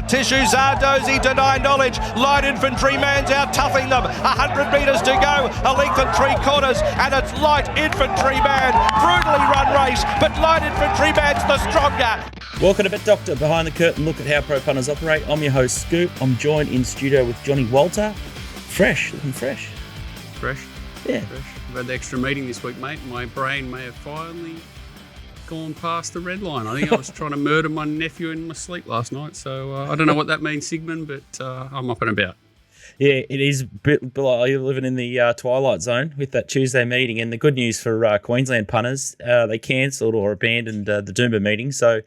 Tissue Zardozi deny knowledge. Light infantryman's out toughing them. 100 metres to go. A length and 3/4. And it's Light Infantryman. Brutally run race, but Light Infantryman's the stronger. Welcome to Bet Doctor, behind the curtain look at how pro punters operate. I'm your host, Scoop. I'm joined in studio with Johnny Walter. Fresh, looking fresh. Fresh? Yeah. Fresh. I've had the extra meeting this week, mate. My brain may have finally gone past the red line. I think I was trying to murder my nephew in my sleep last night, so I don't know what that means, Sigmund, but I'm up and about. Yeah, it is a bit like you're living in the twilight zone with that Tuesday meeting. And the good news for Queensland punters, they cancelled or abandoned the Doomben meeting. So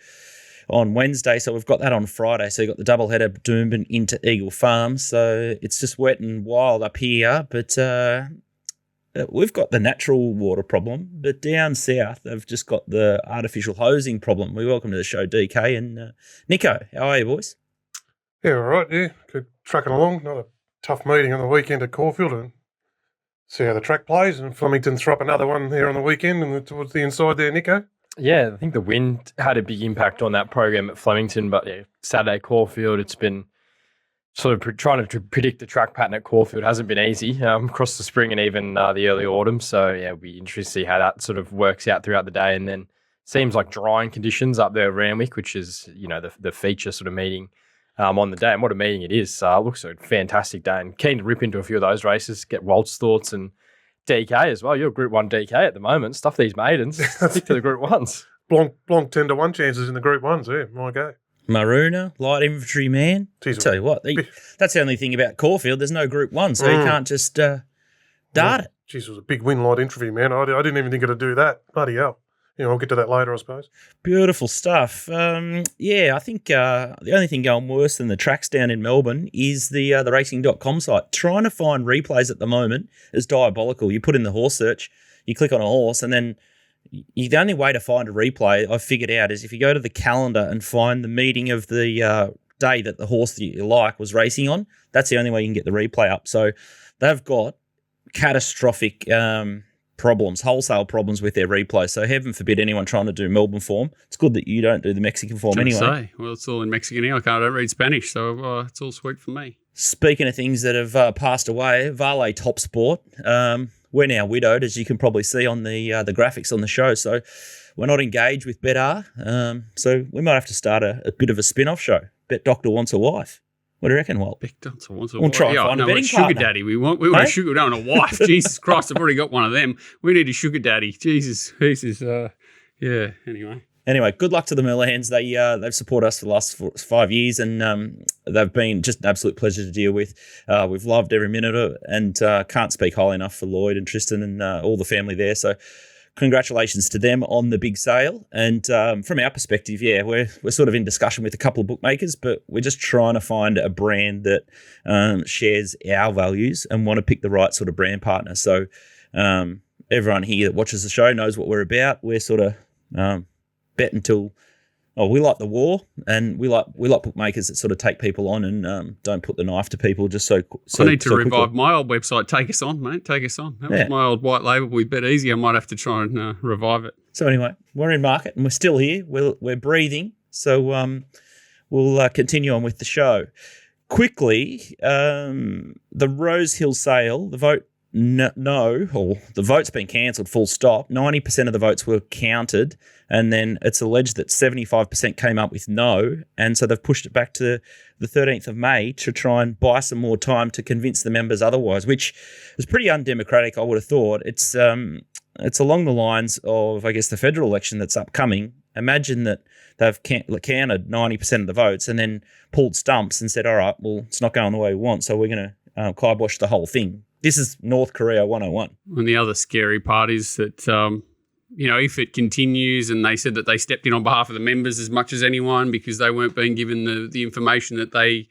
on Wednesday, so we've got that on Friday. So you've got the doubleheader Doomben into Eagle Farm. So it's just wet and wild up here, but we've got the natural water problem. But down south, they've just got the artificial hosing problem. We welcome to the show DK and Nico. How are you, boys? Yeah, all right, yeah. Good trucking along. Not a tough meeting on the weekend at Caulfield and see how the track plays. And Flemington threw up another one here on the weekend and towards the inside there, Nico. Yeah, I think the wind had a big impact on that program at Flemington, but yeah, Saturday Caulfield, it's been sort of trying to predict the track pattern at Caulfield hasn't been easy across the spring and even the early autumn. So yeah, it'll be interesting to see how that sort of works out throughout the day. And then seems like drying conditions up there at Randwick, which is, you know, the feature sort of meeting on the day. And what a meeting it is. It looks a fantastic day and keen to rip into a few of those races, get Walt's thoughts and DK as well. You're Group 1 DK at the moment. Stuff these maidens. Stick to the Group 1s. Blanc 10-1 chances in the Group 1s, yeah, my go. Maruna, light infantry man. Jeez, Tell you what, that's the only thing about Caulfield. There's no Group 1, so you can't just dart it. Jeez, it was a big win, light infantry, man. I didn't even think it'd do that. Bloody hell. You know, I'll get to that later, I suppose. Beautiful stuff. Yeah, I think the only thing going worse than the tracks down in Melbourne is the racing.com site. Trying to find replays at the moment is diabolical. You put in the horse search, you click on a horse, and then the only way to find a replay I've figured out is if you go to the calendar and find the meeting of the day that the horse that you like was racing on, that's the only way you can get the replay up. So they've got catastrophic problems, wholesale problems with their replay. So heaven forbid anyone trying to do Melbourne form. It's good that you don't do the Mexican form anyway. Well, it's all in Mexican here. I don't read Spanish, so it's all sweet for me. Speaking of things that have passed away, Vale Top Sport. We're now widowed, as you can probably see on the graphics on the show. So we're not engaged with BetR. So we might have to start a bit of a spin-off show. Bet Doctor Wants a Wife. What do you reckon, Walt? Bet Doctor Wants a We'll wife. try and find a betting sugar partner. daddy. We want a sugar. We don't want a wife. Jesus Christ, I've already got one of them. We need a sugar daddy. Jesus. Yeah. Anyway, good luck to the Millahans. They've supported us for the last 5 years, and they've been just an absolute pleasure to deal with. We've loved every minute of it, and can't speak highly enough for Lloyd and Tristan and all the family there. So congratulations to them on the big sale. And from our perspective, yeah, we're sort of in discussion with a couple of bookmakers, but we're just trying to find a brand that shares our values and want to pick the right sort of brand partner. So everyone here that watches the show knows what we're about. We're sort of bet until we like the war, and we like bookmakers that sort of take people on and don't put the knife to people just so I need to revive quickly. my old website. Take us on, mate. Take us on. That was my old white label with Bet Easy. I might have to try and revive it. So anyway, we're in market and we're still here. We're breathing. So we'll continue on with the show. Quickly, the Rose Hill sale, the vote the vote's been cancelled, full stop. 90% of the votes were counted, and then it's alleged that 75% came up with no, and so they've pushed it back to the 13th of May to try and buy some more time to convince the members otherwise, which is pretty undemocratic, I would have thought. It's along the lines of, I guess, the federal election that's upcoming. Imagine that they've counted 90% of the votes and then pulled stumps and said, all right, well, it's not going the way we want, so we're going to kibosh the whole thing. This is North Korea 101. And the other scary part is that, if it continues, and they said that they stepped in on behalf of the members as much as anyone because they weren't being given the information that they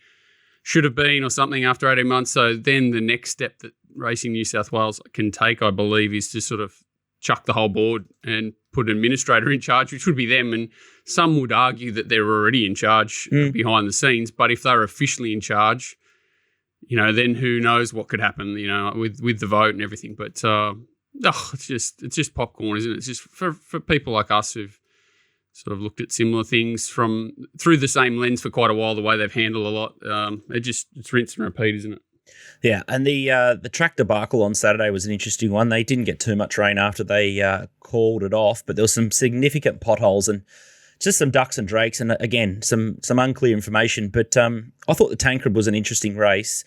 should have been or something after 18 months. So then the next step that Racing New South Wales can take, I believe, is to sort of chuck the whole board and put an administrator in charge, which would be them. And some would argue that they're already in charge behind the scenes. But if they're officially in charge, then who knows what could happen, with the vote and everything. But it's just popcorn, isn't it? It's just for people like us who've sort of looked at similar things through the same lens for quite a while. The way they've handled a lot, it's rinse and repeat, isn't it? Yeah, and the track debacle on Saturday was an interesting one. They didn't get too much rain after they called it off, but there was some significant potholes and just some ducks and drakes, and again some unclear information. But I thought the Tancred was an interesting race.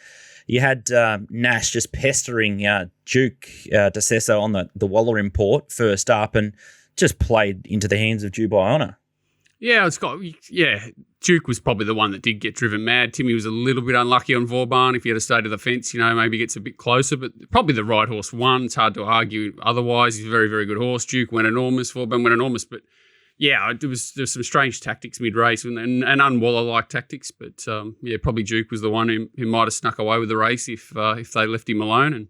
You had Nash just pestering Duke DeCesso on the Waller import first up, and just played into the hands of Dubai Honour. Yeah, Duke was probably the one that did get driven mad. Timmy was a little bit unlucky on Vauban. If he had to stay to the fence, maybe gets a bit closer, but probably the right horse won. It's hard to argue otherwise. He's a very, very good horse. Duke went enormous, Vauban went enormous, but yeah, there's some strange tactics mid-race and un-Waller-like tactics, but probably Duke was the one who might have snuck away with the race if they left him alone. And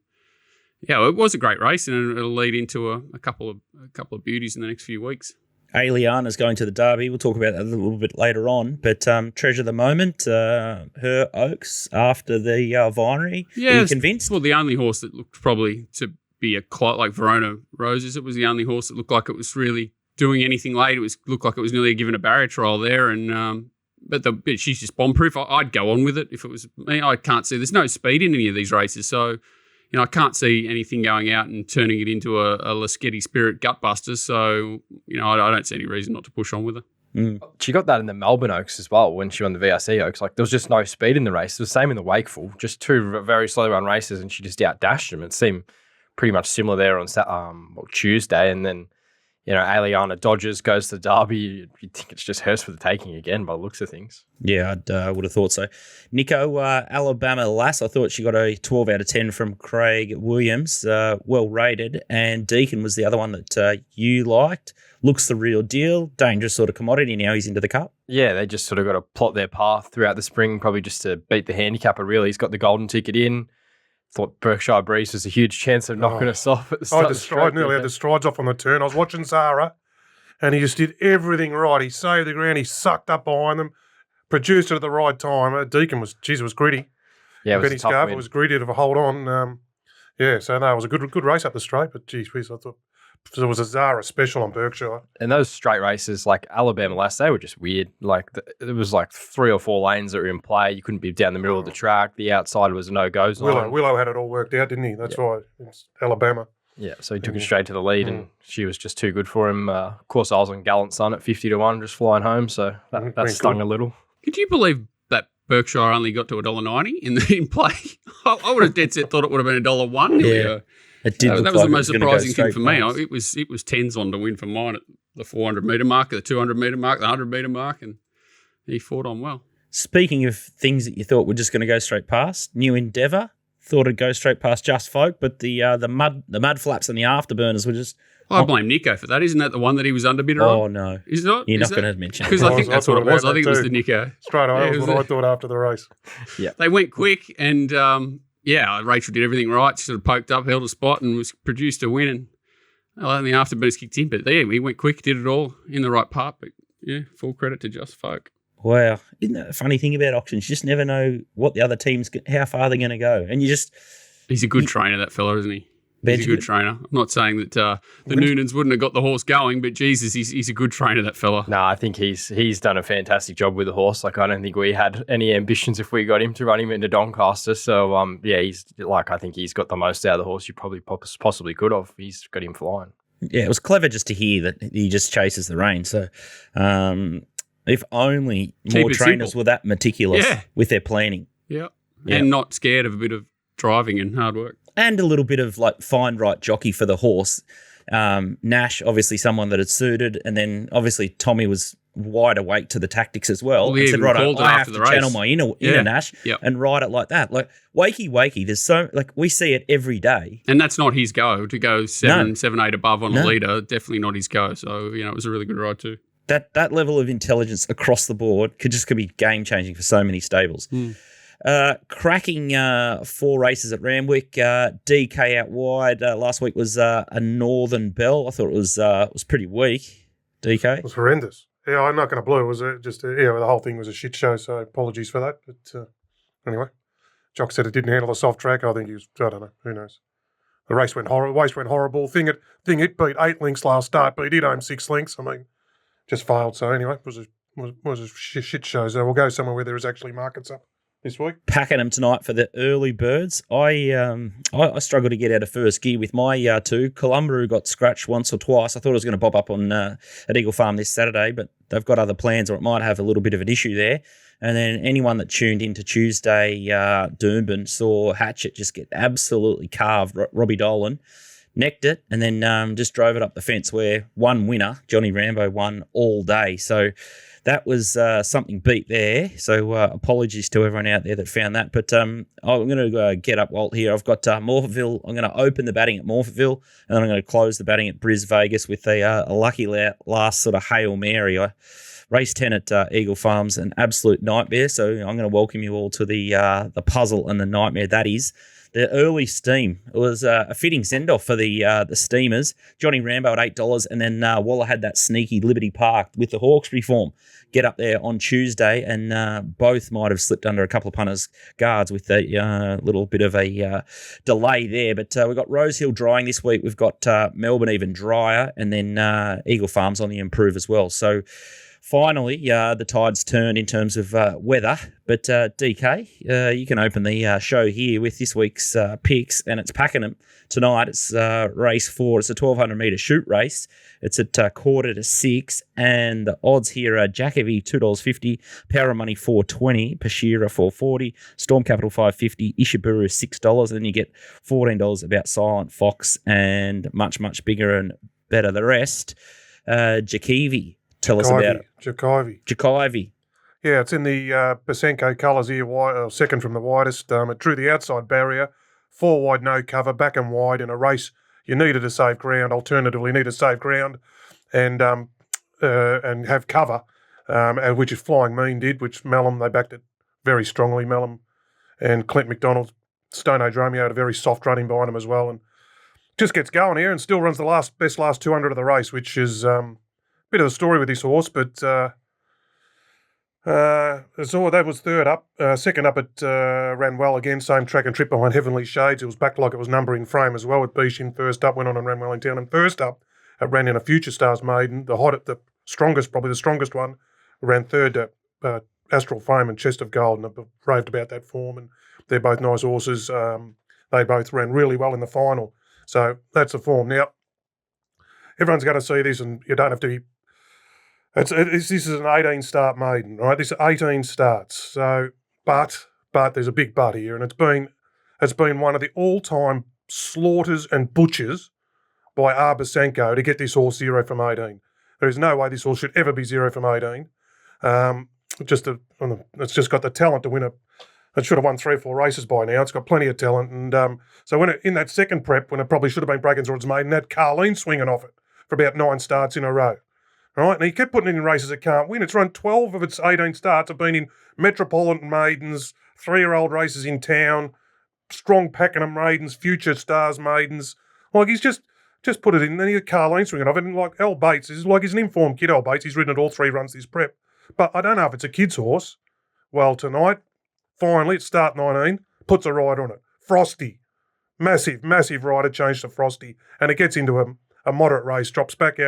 yeah, it was a great race, and it'll lead into a couple of beauties in the next few weeks. Aliana's going to the Derby. We'll talk about that a little bit later on. But Treasure of the Moment, her Oaks after the Vinery. Yeah, are you convinced? Well, the only horse that looked probably to be like Verona Roses. It was the only horse that looked like it was really doing anything late. Looked like it was nearly given a barrier trial there. And but she's just bomb proof. I'd go on with it if it was me. I can't see. There's no speed in any of these races, so. I can't see anything going out and turning it into a Laschetti Spirit gutbuster. So, I don't see any reason not to push on with her. Mm. She got that in the Melbourne Oaks as well when she won the VRC Oaks. Like, there was just no speed in the race. It was the same in the Wakeful, just two very slow run races, and she just outdashed them. It seemed pretty much similar there on Tuesday. And then, Aliana dodges, goes to the Derby. You'd think it's just hers for the taking again by the looks of things. Yeah, I would have thought so. Nico, Alabama Lass, I thought she got a 12 out of 10 from Craig Williams, well rated. And Deacon was the other one that you liked. Looks the real deal. Dangerous sort of commodity. Now he's into the Cup. Yeah, they just sort of got to plot their path throughout the spring, probably just to beat the handicapper, really. He's got the golden ticket in. Thought Berkshire Breeze was a huge chance of knocking us off at the start. I nearly had the strides off on the turn. I was watching Zara, and he just did everything right. He saved the ground. He sucked up behind them, produced it at the right time. Deacon was gritty. Yeah, it was Benny Scarver was gritty to hold on. It was a good race up the straight, but geez, I thought there was a Zara special on Berkshire. And those straight races, like Alabama Last, they were just weird. Like, there was like 3 or 4 lanes that were in play. You couldn't be down the middle of the track. The outside was a no-go zone. Willow had it all worked out, didn't he? That's why it's Alabama. Yeah, so he took it straight to the lead, and she was just too good for him. Of course, I was on Gallant Sun at 50-1, just flying home, so that stung a little. Could you believe that Berkshire only got to $1.90 in play? I would have dead set thought it would have been $1.01. Yeah. It did that was the most surprising thing for me. It was tens on to win for mine at the 400-metre mark, the 200-metre mark, the 100-metre mark, and he fought on well. Speaking of things that you thought were just going to go straight past, New Endeavour thought it'd go straight past Just Folk, but the mud flaps and the afterburners were just. I blame Nico for that. Isn't that the one that he was underbidder on? Oh no, is it not? You're not going to mention it because I think that's what it was. I think it was the Nico. Straight away, was what I thought after the race. Yeah, they went quick and. Rachel did everything right. She sort of poked up, held a spot, and was produced a win. And the afterburners kicked in, but he went quick, did it all in the right part. But yeah, full credit to Just Folk. Wow, isn't that a funny thing about auctions? You just never know what the other teams, how far they're going to go, and he's a good trainer, that fella, isn't he? He's a good trainer. I'm not saying that the Noonans wouldn't have got the horse going, but Jesus, he's a good trainer, that fella. No, I think he's done a fantastic job with the horse. Like, I don't think we had any ambitions if we got him to run him into Doncaster. So, I think he's got the most out of the horse you probably possibly could have. He's got him flying. Yeah, it was clever just to hear that he just chases the rein. So, if only more trainers were that meticulous with their planning. Yeah, and not scared of a bit of driving and hard work. And a little bit of find right jockey for the horse. Nash, obviously someone that had suited, and then obviously Tommy was wide awake to the tactics as well. And said, right, I have to channel my inner Nash and ride it like that. Like wakey, there's so we see it every day. And that's not his go to go 7, 8 above on a leader. Definitely not his go. So it was a really good ride too. That level of intelligence across the board could be game changing for so many stables. Cracking 4 races at Randwick. DK out wide. Last week was a Northern Bell. I thought it was pretty weak. DK? It was horrendous. Yeah, I'm not going to blow. It was just the whole thing was a shit show, so apologies for that. But anyway, Jock said it didn't handle the soft track. I think I don't know. Who knows? The race went horrible. Thing it beat 8 lengths last start, but he did own 6 lengths. I mean, just failed. So anyway, it was a shit show. So we'll go somewhere where there is actually markets up this week. Pakenham tonight for the early birds. I struggled to get out of first gear with my two. Columba got scratched once or twice. I thought it was going to bob up on at Eagle Farm this Saturday, but they've got other plans, or it might have a little bit of an issue there. And then anyone that tuned into Tuesday, Doomben, saw Heatchote just get absolutely carved. Robbie Dolan necked it and then just drove it up the fence, where one winner, Johnny Rambo, won all day. So that was something beat there. So apologies to everyone out there that found that. But I'm going to get up, Walt, here. I've got Morphettville. I'm going to open the batting at Morphettville, and then I'm going to close the batting at Bris Vegas with a lucky last sort of Hail Mary. I race 10 at Eagle Farms, an absolute nightmare. So I'm going to welcome you all to the puzzle and the nightmare that is the early steam. It was a fitting send-off for the steamers. Johnny Rambo at $8, and then Waller had that sneaky Liberty Park with the Hawkesbury form get up there on Tuesday, and both might have slipped under a couple of punters' guards with a little bit of a delay there. But we've got Rosehill drying this week. We've got Melbourne even drier, and then Eagle Farms on the improve as well. So finally, the tide's turned in terms of weather. But DK, you can open the show here with this week's picks, and it's Pakenham tonight. It's race 4. It's a 1,200-metre shoot race. It's at 5:45, and the odds here are Jackaby $2.50, Power of Money $4.20, Pashira $4.40, Storm Capital $5.50, Ishiburu $6, and then you get $14 about Silent Fox, and much, much bigger and better the rest. Jakivi. Tell us about it. Jakivi. Yeah, it's in the Basenko colours here, second from the widest. It drew the outside barrier, 4 wide, no cover, back and wide in a race. You needed to save ground. Alternatively, need to save ground and have cover, which is Flying Mean did, which Mellum, they backed it very strongly. Mellum and Clint McDonald, Stone Age Romeo had a very soft running behind him as well, and just gets going here and still runs the best last 200 of the race, which is bit of a story with this horse, but that was third up. Second up, it ran well again, same track and trip behind Heavenly Shades. It was back like it was number in frame as well. It Bishin first up, went on and ran well in town. And first up, it ran in a Future Stars maiden, probably the strongest one. Ran third at Astral Fame and Chest of Gold, and I've raved about that form. And they're both nice horses. They both ran really well in the final. So that's the form. Now, everyone's going to see this, and you don't have to be. This is an 18-start maiden, right? This is 18 starts. So, but there's a big but here, and it's been one of the all-time slaughters and butchers by Arbasenko to get this horse 0 from 18. There is no way this horse should ever be 0 from 18. It's just got the talent to win it should have won 3 or 4 races by now. It's got plenty of talent, and so when in that second prep, when it probably should have been Breaking Swords maiden, had Carleen swinging off it for about 9 starts in a row. Right, and he kept putting it in races it can't win. It's run 12 of its 18 starts have been in Metropolitan Maidens, 3-year-old races in town, strong Pakenham Maidens, Future Stars Maidens. Like, he's just put it in. Then he had Carleen swinging off it. And like Al Bates, he's an informed kid, Al Bates. He's ridden it all 3 runs this prep. But I don't know if it's a kid's horse. Well, tonight, finally, it's start 19, puts a rider on it. Frosty. Massive, massive rider change to Frosty. And it gets into a moderate race, drops back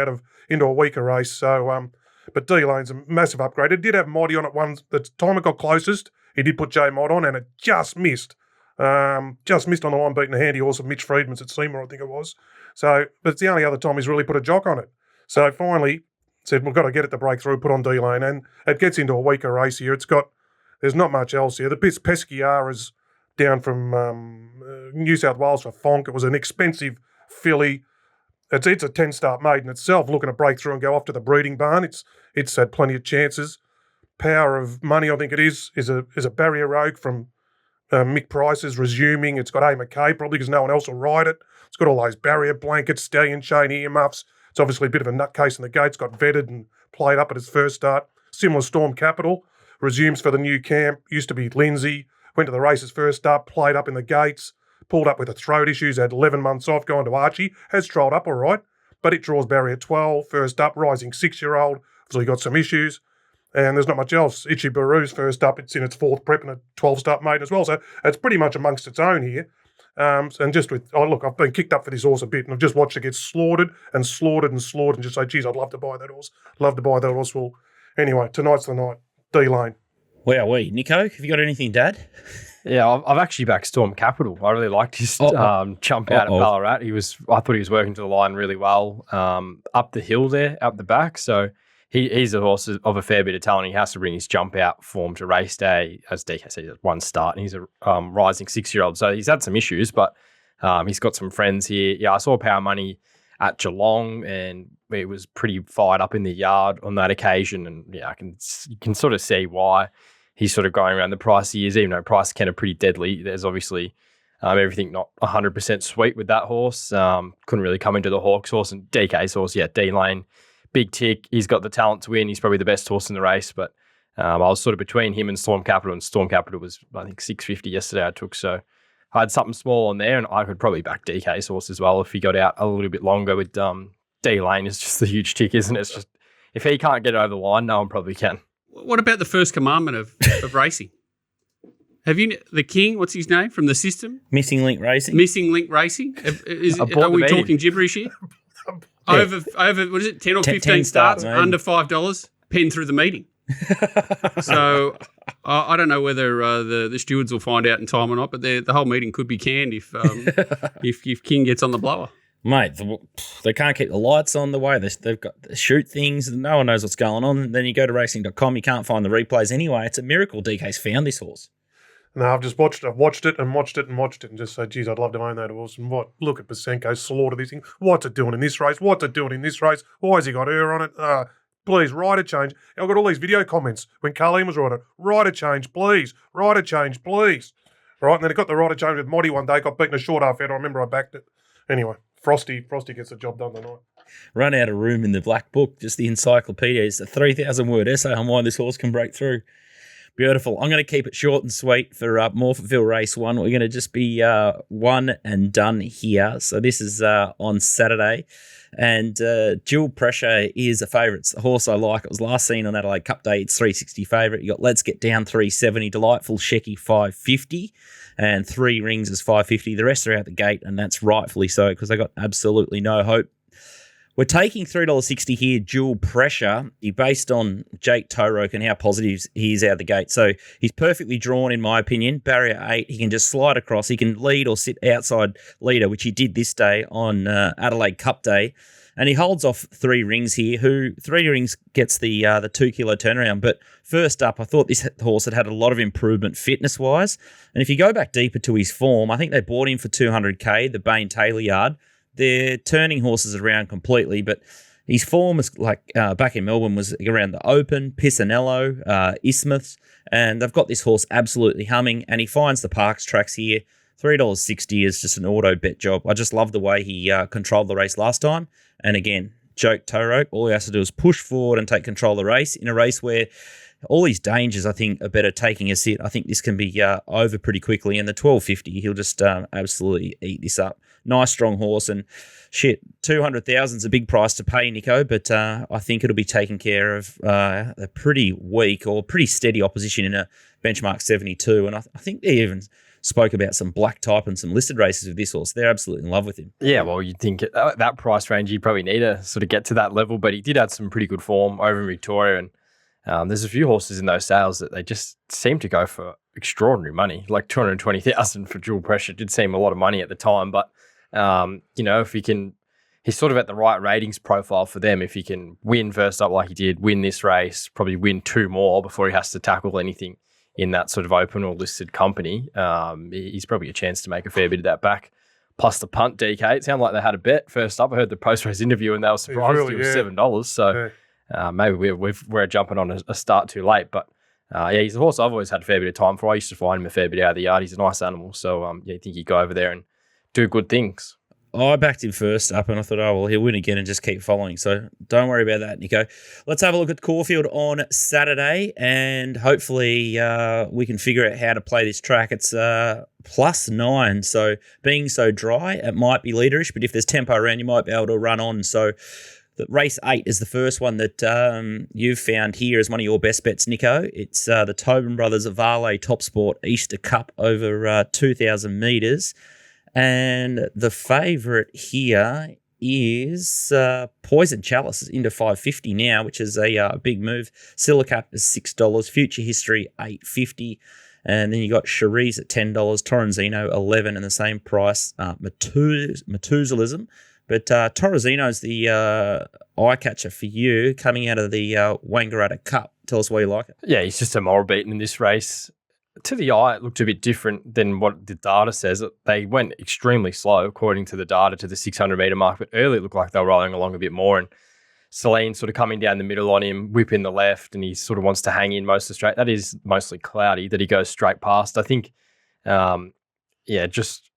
into a weaker race. So, but D-Lane's a massive upgrade. It did have Moddy on it once. The time it got closest, he did put J-Mod on, and it just missed. Just missed on the line, beating a handy horse of Mitch Friedman's at Seymour, I think it was. So, but it's the only other time he's really put a jock on it. So finally said, we've got to get it to break through, put on D-Lane, and it gets into a weaker race here. There's not much else here. The Pesquiara's down from New South Wales for Fonk. It was an expensive filly. It's a 10-start maiden itself, looking to break through and go off to the breeding barn. It's had plenty of chances. Power of Money, I think it is a barrier rogue from Mick Price's resuming. It's got A. McKay, probably because no one else will ride it. It's got all those barrier blankets, stallion chain earmuffs. It's obviously a bit of a nutcase in the gates, got vetted and played up at its first start. Similar Storm Capital, resumes for the new camp. Used to be Lindsay, went to the races first start, played up in the gates. Pulled up with the throat issues, had 11 months off, gone to Archie, has trolled up all right, but it draws barrier 12, first up, rising 6-year-old, so he got some issues, and there's not much else. Ichiburu's first up, it's in its 4th prep and a 12-start maiden as well, so it's pretty much amongst its own here. And just with, look, I've been kicked up for this horse a bit, and I've just watched it get slaughtered and slaughtered and slaughtered, and just say, geez, I'd love to buy that horse. Love to buy that horse. Well, anyway, tonight's the night. D-Lane. Wowee. Nico, have you got anything, Dad? Yeah, I've actually backed Storm Capital. I really liked his jump out at Ballarat. I thought he was working to the line really well up the hill there, up the back. So he's a horse of a fair bit of talent. He has to bring his jump out form to race day. As DK said, he's one start, and he's a rising 6-year-old. So he's had some issues, but he's got some friends here. Yeah, I saw Power Money at Geelong, and it was pretty fired up in the yard on that occasion. And yeah, you can sort of see why he's sort of going around the price he is, even though Price Ken are pretty deadly. There's obviously everything not 100% sweet with that horse. Couldn't really come into the Hawks horse, and DK's horse, yeah, D-Lane, big tick. He's got the talent to win. He's probably the best horse in the race, but I was sort of between him and Storm Capital, and Storm Capital was, I think, $6.50 yesterday I took. So I had something small on there, and I could probably back DK's horse as well if he got out a little bit longer with D-Lane is just the huge tick, isn't it? It's just, if he can't get it over the line, no one probably can. What about the first commandment of racing? Have you the king? What's his name from the system? Missing Link Racing. Missing Link Racing. Are we talking gibberish here? Over what is it? 10 or 15 starts under $5. Pen through the meeting. So I don't know whether the stewards will find out in time or not, but the whole meeting could be canned if King gets on the blower. Mate, they can't keep the lights on the way. They've got to shoot things. No one knows what's going on. Then you go to racing.com, you can't find the replays anyway. It's a miracle DK's found this horse. No, I've just watched it. I've watched it and just said, geez, I'd love to own that horse. And look at Pasenko slaughter this thing. What's it doing in this race? Why has he got her on it? Please, write a change. I've got all these video comments when Carleen was riding it. Write a change, please. Write a change, please. Right, and then it got the write a change with Moddy one day. Got beaten a short half out. I remember I backed it. Anyway. Frosty gets the job done tonight. Run out of room in the black book, just the encyclopedia. It's a 3,000-word essay on why this horse can break through. Beautiful. I'm going to keep it short and sweet for Morphettville Race 1. We're going to just be one and done here. So this is on Saturday. And Dual Pressure is a favourite. It's the horse I like. It was last seen on Adelaide Cup Day. It's $3.60 favourite. You got Let's Get Down $3.70, Delightful Shecky $5.50, and Three Rings is $5.50. The rest are out the gate, and that's rightfully so because they got absolutely no hope. We're taking $3.60 here, Dual Pressure, based on Jake Toroke and how positive he is out the gate. So he's perfectly drawn, in my opinion. Barrier 8, he can just slide across. He can lead or sit outside leader, which he did this day on Adelaide Cup Day. And he holds off Three Rings here, who Three Rings gets the 2 kilo turnaround. But first up, I thought this horse had a lot of improvement fitness-wise. And if you go back deeper to his form, I think they bought him for $200K, the Bain Taylor yard. They're turning horses around completely, but his form is like back in Melbourne was around the Open, Pisanello, Isthmus, and they've got this horse absolutely humming, and he finds the Parks tracks here. $3.60 is just an auto bet job. I just love the way he controlled the race last time, and again, Joke Toroke, all he has to do is push forward and take control of the race in a race where all these dangers, I think, are better taking a sit. I think this can be over pretty quickly, and the $12.50, he'll just absolutely eat this up. Nice, strong horse, and shit, 200,000 is a big price to pay, Nico, but I think it'll be taking care of a pretty weak or pretty steady opposition in a benchmark 72, and I think they even spoke about some black type and some listed races with this horse. They're absolutely in love with him. Yeah, well, you'd think at that price range, you'd probably need to sort of get to that level, but he did have some pretty good form over in Victoria, and there's a few horses in those sales that they just seem to go for extraordinary money, like 220,000 for Dual Pressure. It did seem a lot of money at the time, but if he's sort of at the right ratings profile for them. If he can win first up like he did, win this race, probably win 2 more before he has to tackle anything in that sort of open or listed company, he's probably a chance to make a fair bit of that back. Plus the punt, DK. It sounded like they had a bet first up. I heard the post-race interview and they were surprised it was $7. So maybe we're jumping on a start too late. But he's a horse I've always had a fair bit of time for. I used to find him a fair bit out of the yard. He's a nice animal. So I think he'd go over there and do good things. I backed him first up and I thought, he'll win again and just keep following. So don't worry about that, Nico. Let's have a look at Caulfield on Saturday and hopefully we can figure out how to play this track. It's +9, so being so dry, it might be leaderish, but if there's tempo around, you might be able to run on. So the race 8 is the first one that you've found here as one of your best bets, Nico. It's the Tobin Brothers Avale Top Sport Easter Cup over 2,000 metres. And the favourite here is Poison Chalice into $5.50 now, which is a big move. Silicap is $6, Future History $8.50. And then you got Cherise at $10, Torrenzino $11, and the same price, Methuselism. But Torrenzino's the eye catcher for you coming out of the Wangaratta Cup. Tell us why you like it. Yeah, he's just a moral beaten in this race. To the eye, it looked a bit different than what the data says. They went extremely slow, according to the data, to the 600-metre mark. But early, it looked like they were rolling along a bit more. And Celine sort of coming down the middle on him, whipping the left, and he sort of wants to hang in most of the straight. That is mostly cloudy, that he goes straight past. I think, just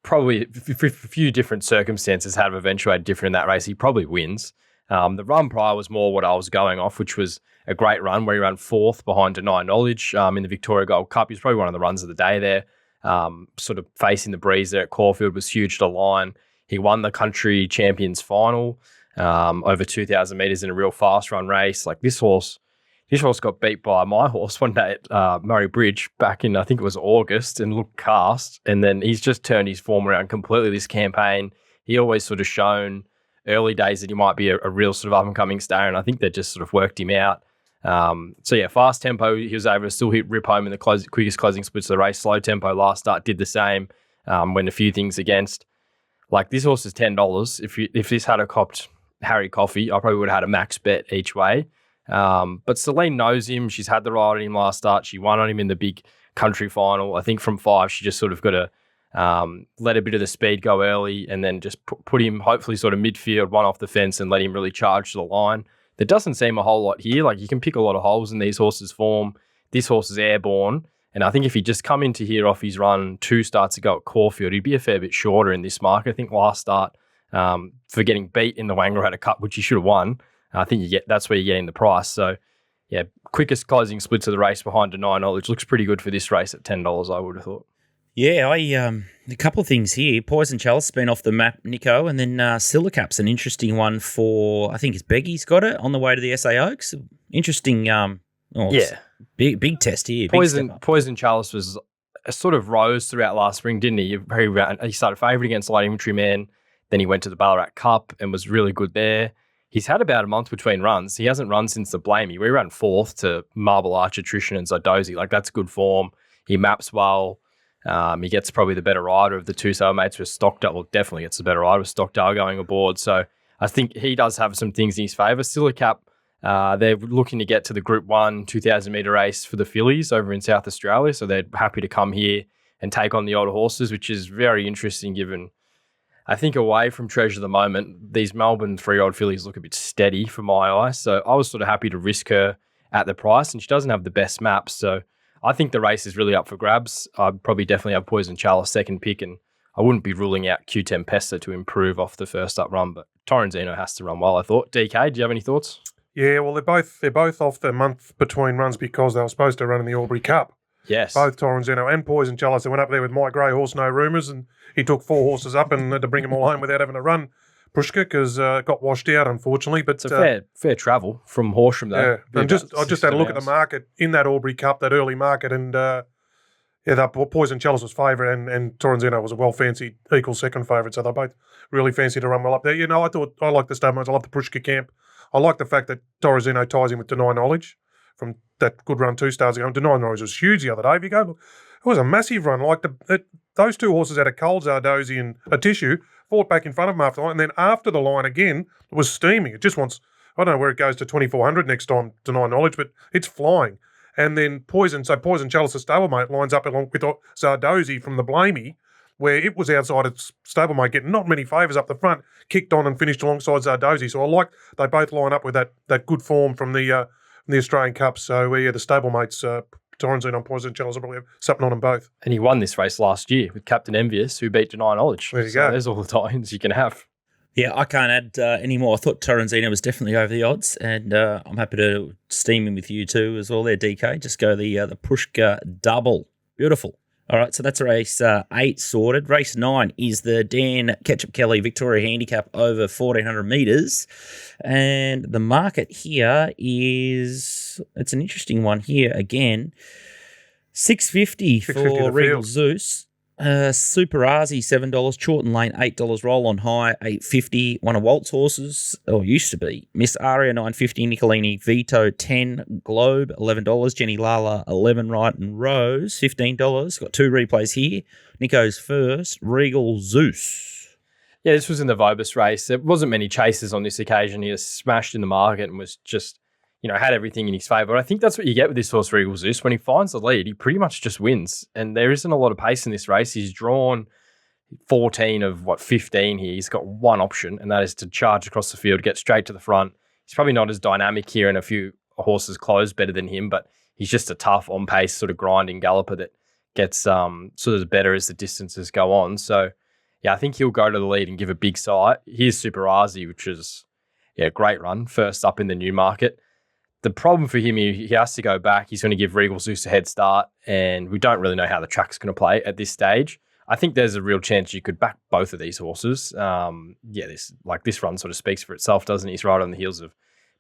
probably a few different circumstances have eventuated different in that race. He probably wins. The run prior was more what I was going off, which was a great run where he ran fourth behind Deny Knowledge in the Victoria Gold Cup. He was probably one of the runs of the day there. Sort of facing the breeze there at Caulfield was huge to the line. He won the country champions final. Over 2,000 metres in a real fast run race. Like this horse got beat by my horse one day at Murray Bridge back in, I think it was August, and looked cast. And then he's just turned his form around completely this campaign. He always sort of shown early days that he might be a real sort of up-and-coming star, and I think they just sort of worked him out. Fast tempo, he was able to still rip home in the quickest closing splits of the race. Slow tempo last start did the same when a few things against. Like this horse is $10. If this had a copped Harry Coffey, I probably would have had a max bet each way. But Celine knows him. She's had the ride on him last start. She won on him in the big country final. I think from 5, she just sort of got to let a bit of the speed go early and then just put him hopefully sort of midfield, one off the fence, and let him really charge to the line. There doesn't seem a whole lot here. Like you can pick a lot of holes in these horses' form. This horse is airborne. And I think if he just come into here off his run 2 starts ago at Caulfield, he'd be a fair bit shorter in this market. I think last start, for getting beat in the Wangaratta Cup, which he should have won, I think that's where you're getting the price. So, yeah, quickest closing splits of the race behind Deny Knowledge looks pretty good for this race at $10, I would have thought. Yeah, a couple of things here. Poison Chalice has been off the map, Nico, and then Silicap's an interesting one for, I think it's Beggy's got it on the way to the SA Oaks. Interesting, big test here. Poison Chalice was sort of rose throughout last spring, didn't he? He started favourite against Light Infantry Man. Then he went to the Ballarat Cup and was really good there. He's had about a month between runs. He hasn't run since the Blamey. We ran 4th to Marble Arch, Attrition and Zodozi. Like, that's good form. He maps well. He gets probably the better rider of the two mates with Stockdale. Well, definitely gets the better rider with Stockdale going aboard. So I think he does have some things in his favour. Silicap, they're looking to get to the Group 1 2,000 metre race for the fillies over in South Australia. So they're happy to come here and take on the older horses, which is very interesting given, I think, away from Treasure at the moment, these Melbourne 3-year-old fillies look a bit steady for my eye. So I was sort of happy to risk her at the price, and she doesn't have the best maps. So I think the race is really up for grabs. I'd probably definitely have Poison Chalice second pick, and I wouldn't be ruling out Q Tempesta to improve off the first up run, but Torrenzino has to run well, I thought. DK, do you have any thoughts? Yeah, well, they're both off the month between runs because they were supposed to run in the Albury Cup. Yes. Both Torrenzino and Poison Chalice. They went up there with Mike Grey, Horse No Rumours, and he took 4 horses up and had to bring them all home without having to run Prushka because it got washed out, unfortunately. But it's a fair travel from Horsham, though. Yeah, and I just had a look at the market in that Albury Cup, that early market, and that Poison Chalice was favourite and Torrenzino was a well-fancied equal second favourite, so they both really fancy to run well up there. You know, I like the stables. I love the Prushka camp. I like the fact that Torrenzino ties in with Deny Knowledge from that good run 2 stars ago. Deny Knowledge was huge the other day. If you go, look, it was a massive run. Like those 2 horses had a Cold Zardozi and a Tissue, fought back in front of them after the line, and then after the line again, it was steaming. It just wants, I don't know where it goes to 2,400 next time, Deny Knowledge, but it's flying. And then Poison Chalice's stablemate lines up along with Zardozi from the Blamey, where it was outside its stablemate, getting not many favours up the front, kicked on and finished alongside Zardozi. So I like they both line up with that good form from the Australian Cup. So the stablemates, Torrenzino and Poison Chalice will probably have something on them both. And he won this race last year with Captain Envious, who beat Deny Knowledge. There you go. There's all the tie-ins you can have. Yeah, I can't add any more. I thought Torrenzino was definitely over the odds, and I'm happy to steam him with you too as well there, DK. Just go the Prushka double. Beautiful. All right, so that's race 8 sorted. Race 9 is the Dan Ketchup-Kelly Victoria Handicap over 1,400 metres. And the market here is, it's an interesting one here again. $6.50 for Regal Zeus. Super Arsie, $7. Chawton Lane, $8. Roll on High, $8.50. One of Walt's horses, or used to be. Miss Aria, $9.50. Nicolini Vito, $10. Globe, $11. Jenny Lala, $11. Right and Rose, $15. Got 2 replays here. Nico's first. Regal Zeus. Yeah, this was in the Vobis race. There wasn't many chases on this occasion. He was smashed in the market and was just, had everything in his favour. I think that's what you get with this horse, Regal Zeus. When he finds the lead, he pretty much just wins. And there isn't a lot of pace in this race. He's drawn 14 of, 15 here. He's got one option, and that is to charge across the field, get straight to the front. He's probably not as dynamic here, and a few horses close better than him, but he's just a tough, on-pace, sort of grinding galloper that gets sort of better as the distances go on. So, yeah, I think he'll go to the lead and give a big sight. Here's Super Arsie, which is, great run, first up in the Newmarket. The problem for him, he has to go back. He's going to give Regal Zeus a head start, and we don't really know how the track's going to play at this stage. I think there's a real chance you could back both of these horses. This run sort of speaks for itself, doesn't it? He's right on the heels of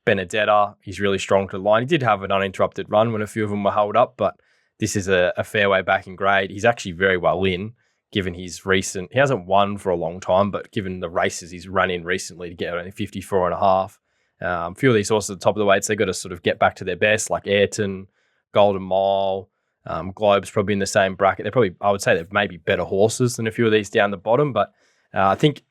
Benedetta. He's really strong to the line. He did have an uninterrupted run when a few of them were held up, but this is a fairway backing grade. He's actually very well in, given his recent... He hasn't won for a long time, but given the races he's run in recently to get only 54.5. A few of these horses at the top of the weights, they've got to sort of get back to their best, like Ayrton, Golden Mile, Globe's probably in the same bracket. They're probably, I would say, they're maybe better horses than a few of these down the bottom. But I think,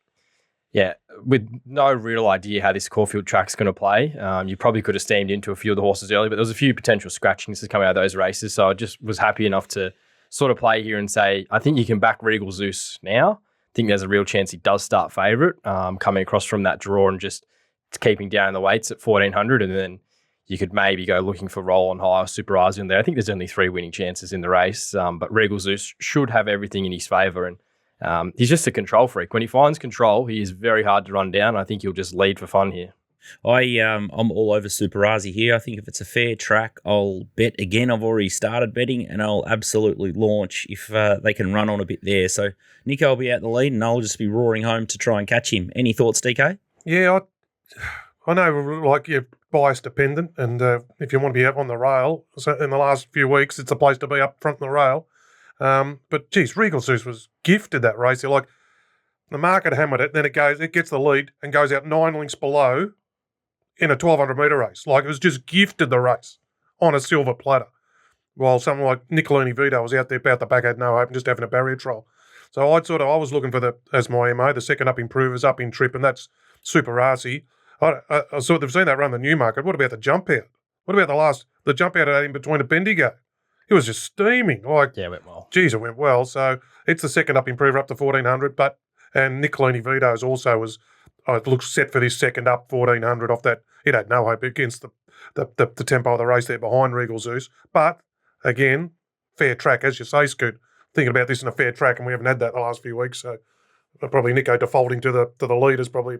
with no real idea how this Caulfield track's going to play, you probably could have steamed into a few of the horses early, but there was a few potential scratchings that come out of those races. So I just was happy enough to sort of play here and say, I think you can back Regal Zeus now. I think there's a real chance he does start favourite, coming across from that draw and just keeping down the weights at 1,400, and then you could maybe go looking for Roll on High or Super Arsie in there. I think there's only 3 winning chances in the race, but Regal Zeus should have everything in his favour, and he's just a control freak. When he finds control, he is very hard to run down. I think he'll just lead for fun here. I'm all over Super Arsie here. I think if it's a fair track, I'll bet again. I've already started betting, and I'll absolutely launch if they can run on a bit there. So Nico will be out the lead, and I'll just be roaring home to try and catch him. Any thoughts, DK? Yeah, I know, like, you're bias dependent, and if you want to be up on the rail, so in the last few weeks, it's a place to be up front on the rail. But geez, Regal Zeus was gifted that race. Like, the market hammered it, then it gets the lead and goes out 9 lengths below in a 1,200 metre race. Like, it was just gifted the race on a silver platter. While someone like Nicolini Vito was out there about the back, had no hope and just having a barrier trial. So I was looking for as my MO, the second up improvers, up in trip, and that's Super Arsie. I saw they've seen that run the Newmarket. What about the jump out? What about the jump out in between the Bendigo? It was just steaming. Like, it went well. Geez, it went well. So it's the second up improver up to 1,400. And Nicolini Vito's also looks set for this second up 1,400 off that. It had no hope against the tempo of the race there behind Regal Zeus. But again, fair track, as you say, Scoot. Thinking about this in a fair track, and we haven't had that the last few weeks. So probably Nico defaulting to the lead is probably,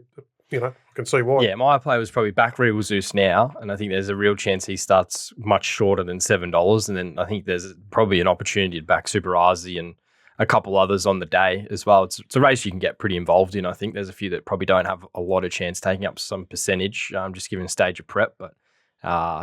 I can see why. Yeah, my play was probably back Regal Zeus now, and I think there's a real chance he starts much shorter than $7, and then I think there's probably an opportunity to back Super Arsie and a couple others on the day as well. It's a race you can get pretty involved in. I think there's a few that probably don't have a lot of chance taking up some percentage, just given a stage of prep, but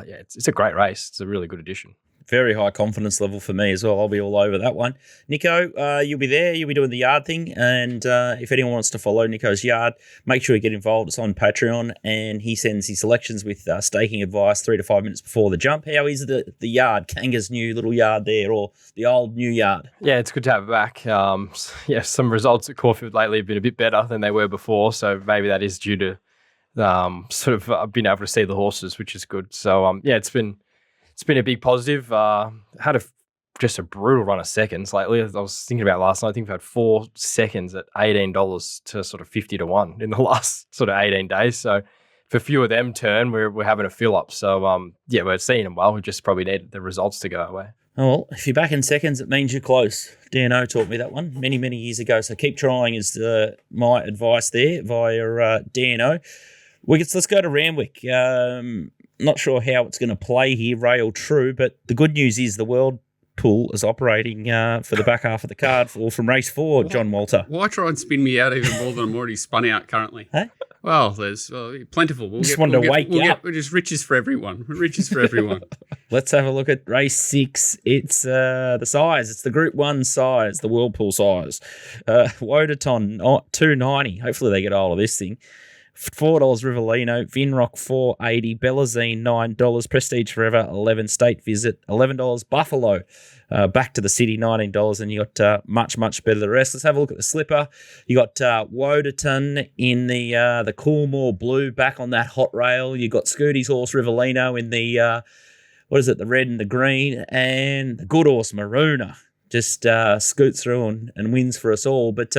it's a great race. It's a really good addition. Very high confidence level for me as well. I'll be all over that one. Nico, you'll be there. You'll be doing the yard thing. And if anyone wants to follow Nico's yard, make sure you get involved. It's on Patreon. And he sends his selections with staking advice 3 to 5 minutes before the jump. How is the yard? Kanga's new little yard there, or the old new yard? Yeah, it's good to have it back. Some results at Caulfield lately have been a bit better than they were before. So maybe that is due to being able to see the horses, which is good. So, it's been a big positive. Had just a brutal run of seconds lately. I was thinking about last night. I think we've had 4 seconds at $18 to sort of 50 to 1 in the last sort of 18 days. So if a few of them turn, we're having a fill up. So we're seeing them well. We just probably need the results to go our way. Oh, well, if you're back in seconds, it means you're close. DNO taught me that one many, many years ago. So keep trying is my advice there via DNO. Let's go to Randwick. Not sure how it's going to play here, rail true, but the good news is the world pull is operating for the back half of the card from race 4, John Walter. Why try and spin me out even more than I'm already spun out currently? Hey? Well, there's plentiful. Wanted to wake you up. We're just riches for everyone. Riches for everyone. Let's have a look at race 6. It's the size. It's the Group 1 size, the Whirlpool size. Wodaton, $2.90. Hopefully they get hold of this thing. $4 Rivellino, Vinrock $4.80, Bellazine $9, Prestige Forever $11, State Visit $11, Buffalo back to the city $19, and you got much better the rest. Let's have a look at the slipper. You got Wodaton in the Coolmore Blue back on that hot rail. You got Scooty's horse Rivellino in the the red and the green, and the good horse Maruna just scoots through and wins for us all. But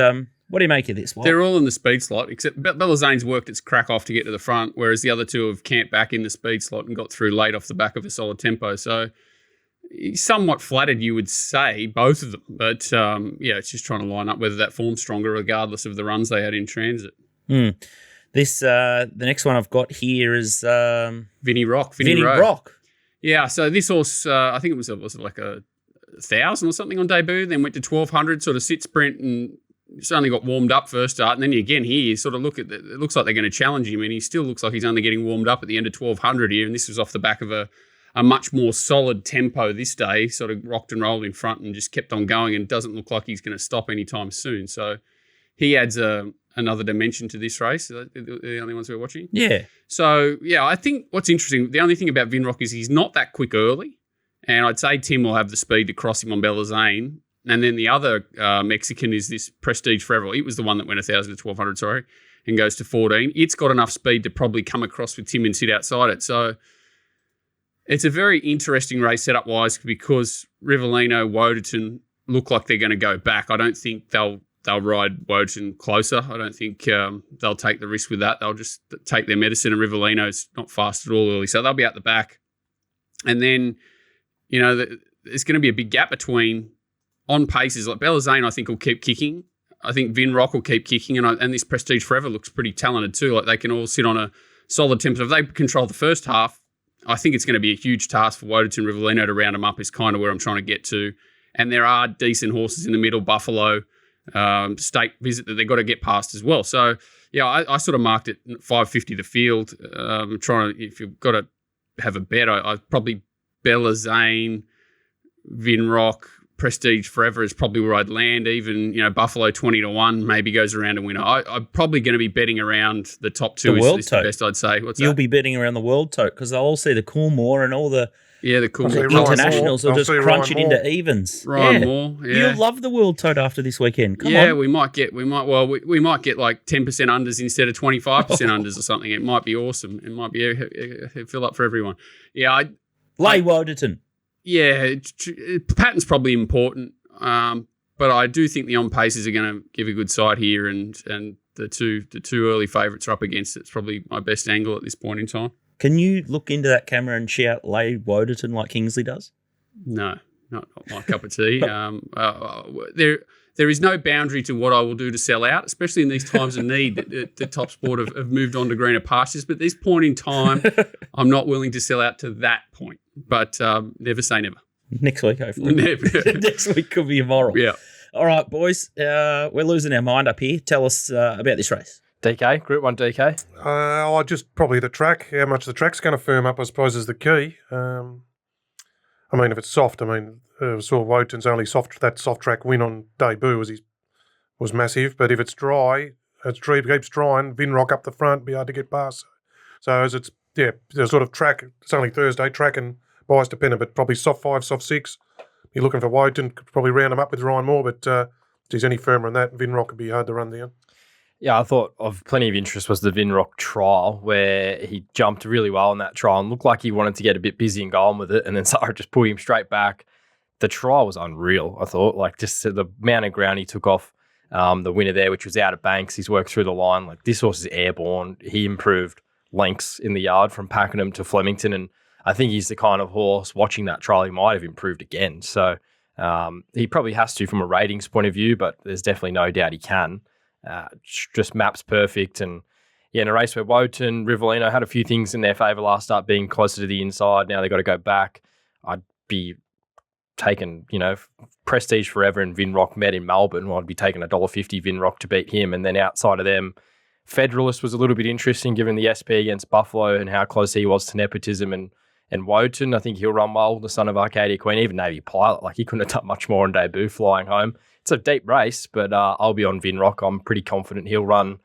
what do you make of this one? They're all in the speed slot, except Bellazane's worked its crack off to get to the front, whereas the other two have camped back in the speed slot and got through late off the back of a solid tempo. So he's somewhat flattered, you would say, both of them. But, it's just trying to line up whether that form's stronger regardless of the runs they had in transit. This the next one I've got here is Vinny Rock. Vinny Rock. Yeah, so this horse, I think was it like a 1,000 or something on debut, then went to 1,200, sort of sit sprint and he's only got warmed up first start, and then again here, you sort of look at it looks like they're going to challenge him, and he still looks like he's only getting warmed up at the end of 1,200 here, and this was off the back of a much more solid tempo this day, sort of rocked and rolled in front and just kept on going, and doesn't look like he's going to stop anytime soon. So he adds another dimension to this race. Are they the only ones we're watching? Yeah. So, I think what's interesting, the only thing about Vinrock is he's not that quick early, and I'd say Tim will have the speed to cross him on Bellazane. And then the other Mexican is this Prestige Forever. It was the one that went 1,000 to 1,200, and goes to 14. It's got enough speed to probably come across with Tim and sit outside it. So it's a very interesting race setup-wise because Rivellino, Wodaton look like they're going to go back. I don't think they'll ride Wodaton closer. I don't think they'll take the risk with that. They'll just take their medicine, and Rivellino's not fast at all early. So they'll be out the back. And then, there's going to be a big gap between on paces. Like Bellazane, I think, will keep kicking. I think Vinrock will keep kicking, and this Prestige Forever looks pretty talented too. Like they can all sit on a solid tempo. If they control the first half, I think it's going to be a huge task for Wodaton and Rivellino to round them up is kind of where I'm trying to get to. And there are decent horses in the middle, Buffalo, State Visit, that they've got to get past as well. So, I sort of marked it 550 the field. If you've got to have a bet, I'd probably Bellazane, Vinrock, Prestige Forever is probably where I'd land. Even, Buffalo 20-1 maybe goes around and win. I'm probably going to be betting around the top two. Is the best I'd say. You'll be betting around the World Tote because they'll all see the Coolmore and all the internationals will just crunch it into evens. Ryan Moore. Yeah. You'll love the World Tote after this weekend. Come on. Yeah, we might get like 10% unders instead of 25% unders or something. It might be awesome. It might be a fill up for everyone. Yeah, Lay Wodaton. Yeah, pattern's probably important, but I do think the on paces are going to give a good side here, and the two early favourites are up against it. It's probably my best angle at this point in time. Can you look into that camera and shout "Lay Wodaton" like Kingsley does? No, not my cup of tea. There is no boundary to what I will do to sell out, especially in these times of need. The top sport have moved on to greener pastures, but at this point in time, I'm not willing to sell out to that point. But never say never. Next week, hopefully. Next week could be immoral. Yeah. All right, boys. We're losing our mind up here. Tell us about this race. DK, Group 1 DK? Just probably the track. How much the track's going to firm up, I suppose, is the key. If it's soft, saw Wodaton's only soft track win on debut was massive. But if it's dry, keeps drying, Vinrock up the front, be hard to get past. So as it's, the sort of track, it's only Thursday, track and bias dependent, but probably soft 5, soft 6. You're looking for Wodaton, could probably round them up with Ryan Moore, but if he's any firmer than that, Vinrock would be hard to run down. Yeah, I thought of plenty of interest was the Vinrock trial where he jumped really well in that trial and looked like he wanted to get a bit busy and go on with it, and then Sarah just put him straight back. The trial was unreal, I thought. Like, just the amount of ground he took off the winner there, which was out of Banks. He's worked through the line. Like, this horse is airborne. He improved lengths in the yard from Pakenham to Flemington, and I think he's the kind of horse, watching that trial, he might have improved again. So he probably has to from a ratings point of view, but there's definitely no doubt he can. Just maps perfect, and in a race where Wodaton, Rivellino had a few things in their favour last start, being closer to the inside. Now they've got to go back. I'd be taken, Prestige Forever and Vinrock met in Melbourne. Well, I'd be taking $1.50 Vinrock to beat him. And then outside of them, Federalist was a little bit interesting given the SP against Buffalo and how close he was to nepotism and Wotan. I think he'll run well, the son of Arcadia Queen, even Navy Pilot. Like, he couldn't have done much more on debut flying home. It's a deep race, but I'll be on Vinrock. I'm pretty confident he'll run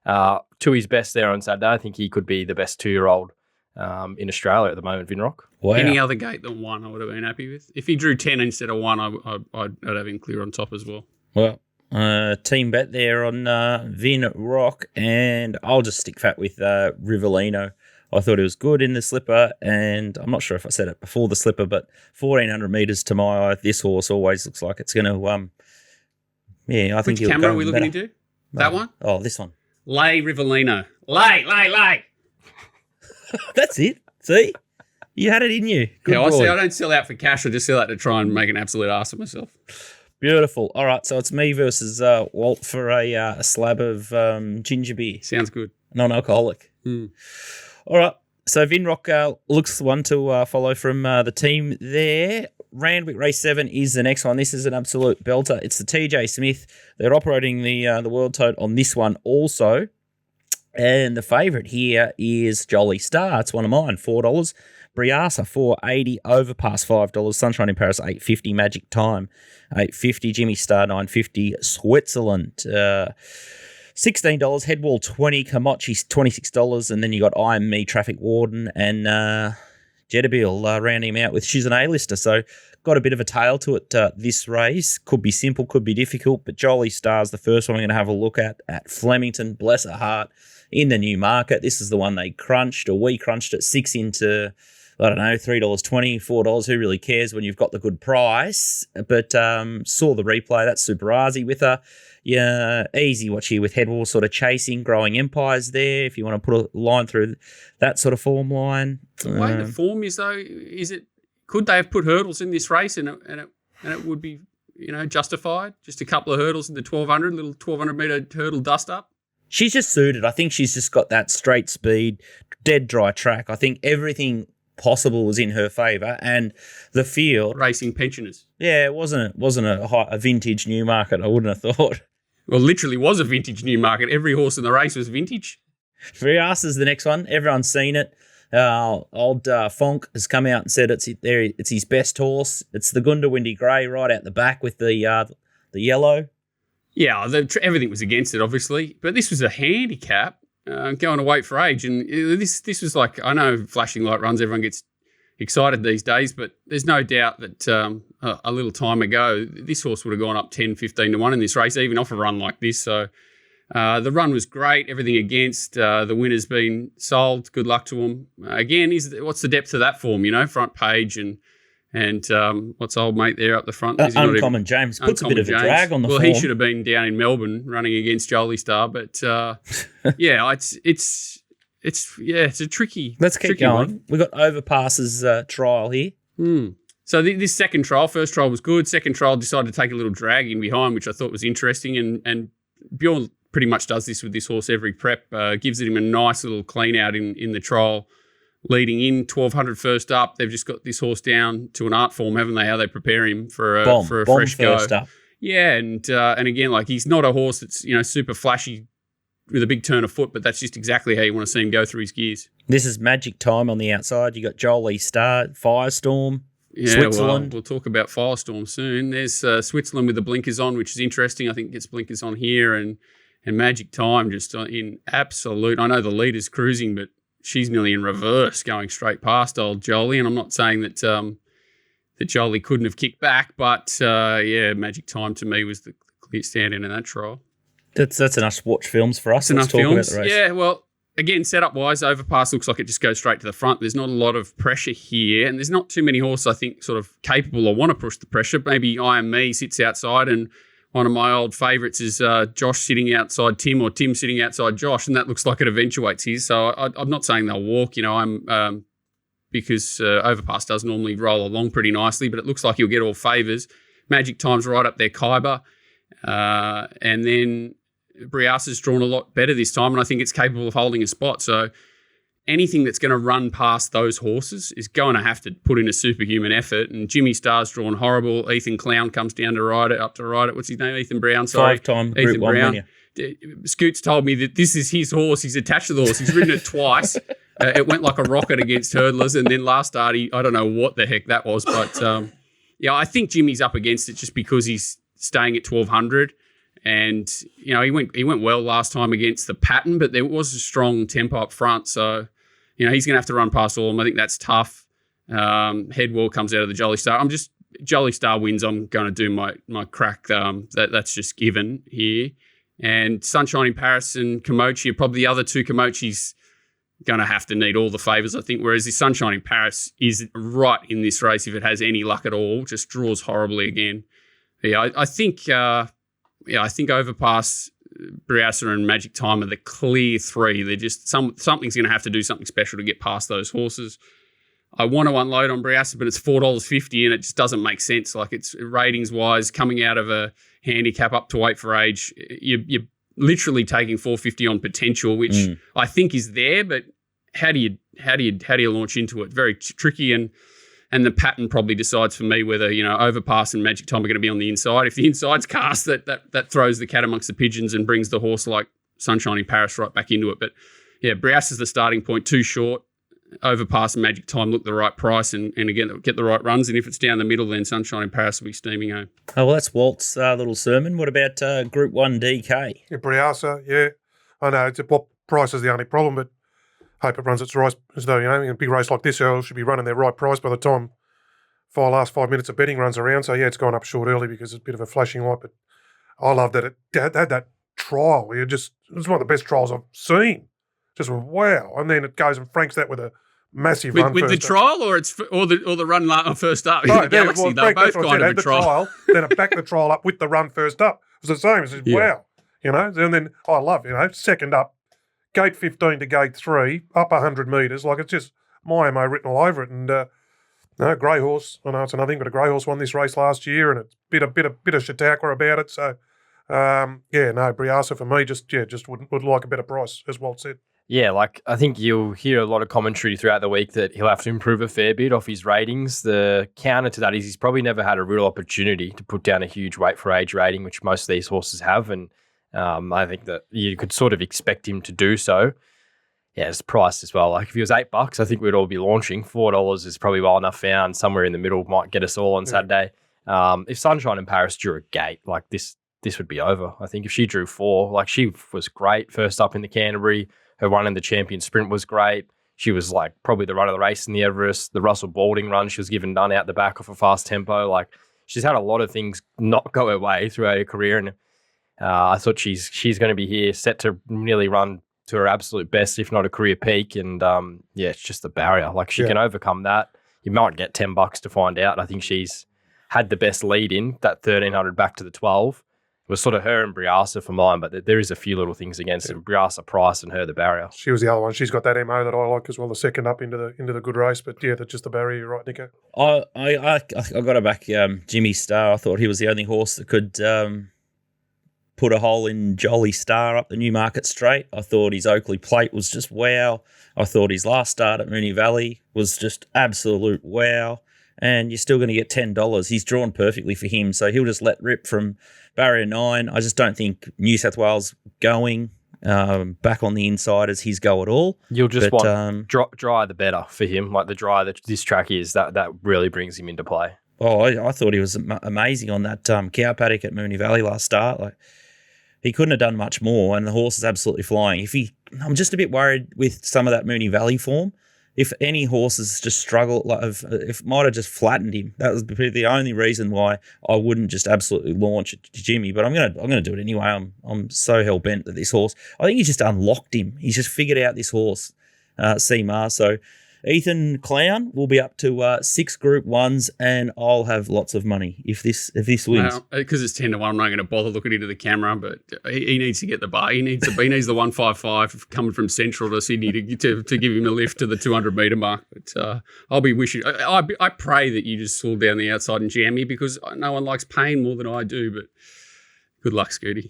to his best there on Saturday. I think he could be the best 2-year-old in Australia at the moment, Vinrock. Wow. Any other gate than 1 I would have been happy with. If he drew 10 instead of 1, I'd have him clear on top as well. Well, team bet there on Vinrock, and I'll just stick fat with Rivellino. I thought it was good in the slipper, and I'm not sure if I said it before the slipper, but 1,400 metres to my eye, this horse always looks like it's going to, I think Which camera are we looking into? That one? Oh, this one. Lay Rivellino. Lay. That's it. See? You had it in you. Good I boy. don't sell out for cash. I just sell out to try and make an absolute ass of myself. Beautiful. All right, so it's me versus Walt for a slab of ginger beer. Sounds good. Non-alcoholic. All right, so Vinrock looks the one to follow from the team there. Randwick Race 7 is the next one. This is an absolute belter. It's the TJ Smith. They're operating the World Tote on this one also. And the favourite here is Jolly Star. It's one of mine, $4. Briasa, $4.80. Overpass, $5. Sunshine in Paris, $8.50. Magic Time, $8.50. Jimmy Star, $9.50. Switzerland, $16. Headwall, $20. Kamachi, $26. And then you got I Am Me, Traffic Warden, and Jetabil rounding him out with She's an A-lister. So got a bit of a tail to it this race. Could be simple, could be difficult, but Jolly Star's the first one I'm going to have a look at Flemington. Bless her heart. In the new market, this is the one they crunched, or we crunched at 6 into, I don't know, $3.20, $4. Who really cares when you've got the good price? But saw the replay. That's Superazi with her. Yeah, easy watch here with Headwall sort of chasing, growing empires there. If you want to put a line through that sort of form line. The way the form is, though, could they have put hurdles in this race and it would be, justified? Just a couple of hurdles in the 1,200, little 1,200 metre hurdle dust up. She's just suited. I think she's just got that straight speed, dead dry track. I think everything possible was in her favour, and the field Racing pensioners. Yeah, it wasn't a vintage Newmarket. I wouldn't have thought. Well, literally was a vintage Newmarket. Every horse in the race was vintage. Brias is the next one. Everyone's seen it. Old Fonk has come out and said it's his best horse. It's the Gundawindi Grey right out the back with the yellow. Yeah, everything was against it, obviously. But this was a handicap going to wait for age. And this was like, I know flashing light runs, everyone gets excited these days, but there's no doubt that a little time ago, this horse would have gone up 10, 15 to 1 in this race, even off a run like this. So the run was great, everything against. The winner's been sold. Good luck to them. Again, what's the depth of that form, front page and what's old mate there up the front? Uncommon James puts a bit of a drag on the form. Well, he should have been down in Melbourne running against Jolie Star, but yeah, it's a tricky. Let's keep tricky going. One. We've got Overpass's trial here. So this second trial, first trial was good. Second trial decided to take a little drag in behind, which I thought was interesting. And Bjorn pretty much does this with this horse every prep. Gives him a nice little clean out in the trial. Leading in 1,200 first up, they've just got this horse down to an art form, haven't they? How they prepare him for a fresh go. First up. Yeah, and again, like he's not a horse that's super flashy with a big turn of foot, but that's just exactly how you want to see him go through his gears. This is Magic Time on the outside. You got Jolie Star, Firestorm, Well, Switzerland. we'll talk about Firestorm soon. There's Switzerland with the blinkers on, which is interesting. I think it gets blinkers on here, and Magic Time just in absolute. I know the leader's cruising, but she's nearly in reverse, going straight past old Jolie. And I'm not saying that that Jolie couldn't have kicked back, but Magic Time to me was the clear stand-in in that trial. That's enough to watch films for us. Let's talk films. About the race. Yeah, well, again, setup-wise, Overpass looks like it just goes straight to the front. There's not a lot of pressure here, and there's not too many horses, I think, sort of capable or want to push the pressure. Maybe I Am Me sits outside, and one of my old favourites is Josh sitting outside Tim, or Tim sitting outside Josh, and that looks like it eventuates here. So I'm not saying they'll walk, because Overpass does normally roll along pretty nicely, but it looks like he'll get all favours. Magic Time's right up there, Khyber. And then Briasa's drawn a lot better this time, and I think it's capable of holding a spot. So anything that's going to run past those horses is going to have to put in a superhuman effort. And Jimmy Starr's drawn horrible. Ethan Clown comes down to ride it, up to ride it. What's his name? Ethan Brown. Sorry. 5-time Ethan Group 1 Brown. winner. Scoots told me that this is his horse. He's attached to the horse. He's ridden it twice. It went like a rocket against hurdlers. And then last start, I don't know what the heck that was. But, I think Jimmy's up against it just because he's staying at 1,200. And, he went well last time against the pattern, but there was a strong tempo up front. So, he's going to have to run past all of them. I think that's tough. Headwall comes out of the Jolly Star. Jolly Star wins. I'm going to do my crack. That's just given here. And Sunshine in Paris and Komochi are probably the other two. Komochi's going to have to need all the favours, I think, whereas the Sunshine in Paris is right in this race if it has any luck at all, just draws horribly again. Yeah, I think Overpass, Briassa and Magic Time are the clear three. They're just something's going to have to do something special to get past those horses. I want to unload on Briassa, but it's $4.50 and it just doesn't make sense. Like, it's ratings-wise, coming out of a handicap up to weight for age, you're literally taking $4.50 on potential, which I think is there, but how do you launch into it? Very tricky, and the pattern probably decides for me whether, Overpass and Magic Time are going to be on the inside. If the inside's cast, that throws the cat amongst the pigeons and brings the horse like Sunshine in Paris right back into it. But yeah, Briassa's the starting point, too short. Overpass and Magic Time look the right price and again, get the right runs. And if it's down the middle, then Sunshine in Paris will be steaming home. Oh, well, that's Walt's little sermon. What about Group 1 DK? Yeah, Briassa, yeah. I know, what price is the only problem, but hope it runs its race as though, in a big race like this, it should be running their right price by the time last 5 minutes of betting runs around. So, yeah, it's gone up short early because it's a bit of a flashing light. But I love that it had that trial. It's one of the best trials I've seen. Just wow. And then it goes and franks that with a massive run with the first trial or the run first up? No, the Galaxy, they're both kind of a trial. Then it backed the trial up with the run first up. It was the same. It's just, wow. And then I love, second up, gate 15 to gate 3, up 100 metres. Like, it's just my MO written all over it. And grey horse. I know it's another thing, but a grey horse won this race last year, and it's a bit of Chautauqua about it. So, Briassa for me just would like a better price, as Walt said. Yeah, I think you'll hear a lot of commentary throughout the week that he'll have to improve a fair bit off his ratings. The counter to that is he's probably never had a real opportunity to put down a huge weight for age rating, which most of these horses have. And I think that you could sort of expect him to do so. Yeah, it's priced as well. Like, if he was $8, I think we'd all be launching. $4 is probably well enough found. Somewhere in the middle might get us all on Saturday. If Sunshine in Paris drew a gate, this would be over. I think if she drew 4, she was great first up in the Canterbury. Her run in the champion sprint was great. She was probably the run of the race in the Everest. The Russell Balding run, she was given none out the back off a fast tempo. She's had a lot of things not go her way throughout her career. And I thought she's going to be here set to nearly run to her absolute best, if not a career peak. And it's just the barrier. She can overcome that. You might get $10 to find out. I think she's had the best lead in that 1,300 back to the 12. It was sort of her and Briassa for mine, but there is a few little things against him. Briassa, price, and her the barrier. She was the other one. She's got that MO that I like as well, the second up into the good race. But yeah, that's just the barrier. You're right, Nico. I got to back Jimmy Star. I thought he was the only horse that could put a hole in Jolly Star up the Newmarket Straight. I thought his Oakley Plate was just wow. I thought his last start at Moonee Valley was just absolute wow. And you're still going to get $10. He's drawn perfectly for him, so he'll just let rip from barrier 9. I just don't think New South Wales going back on the inside is his go at all. You'll just want dry the better for him. The drier that this track is, that really brings him into play. Oh, I thought he was amazing on that cow paddock at Moonee Valley last start. He couldn't have done much more, and the horse is absolutely flying. I'm just a bit worried with some of that Moonee Valley form. If any horses just struggle, if it might have just flattened him, that was the only reason why I wouldn't just absolutely launch it to Jimmy. But I'm gonna do it anyway. I'm so hell bent that this horse. I think he just unlocked him. He's just figured out this horse, Seamar. So Ethan Clown will be up to 6 Group 1s, and I'll have lots of money if this wins. Because it's 10-1, I'm not going to bother looking into the camera, but he needs to get the bar. He needs the 155 coming from Central to Sydney to give him a lift to the 200-metre mark. But I'll be wishing. I pray that you just fall down the outside and jam me, because no one likes pain more than I do. But good luck, Scooty.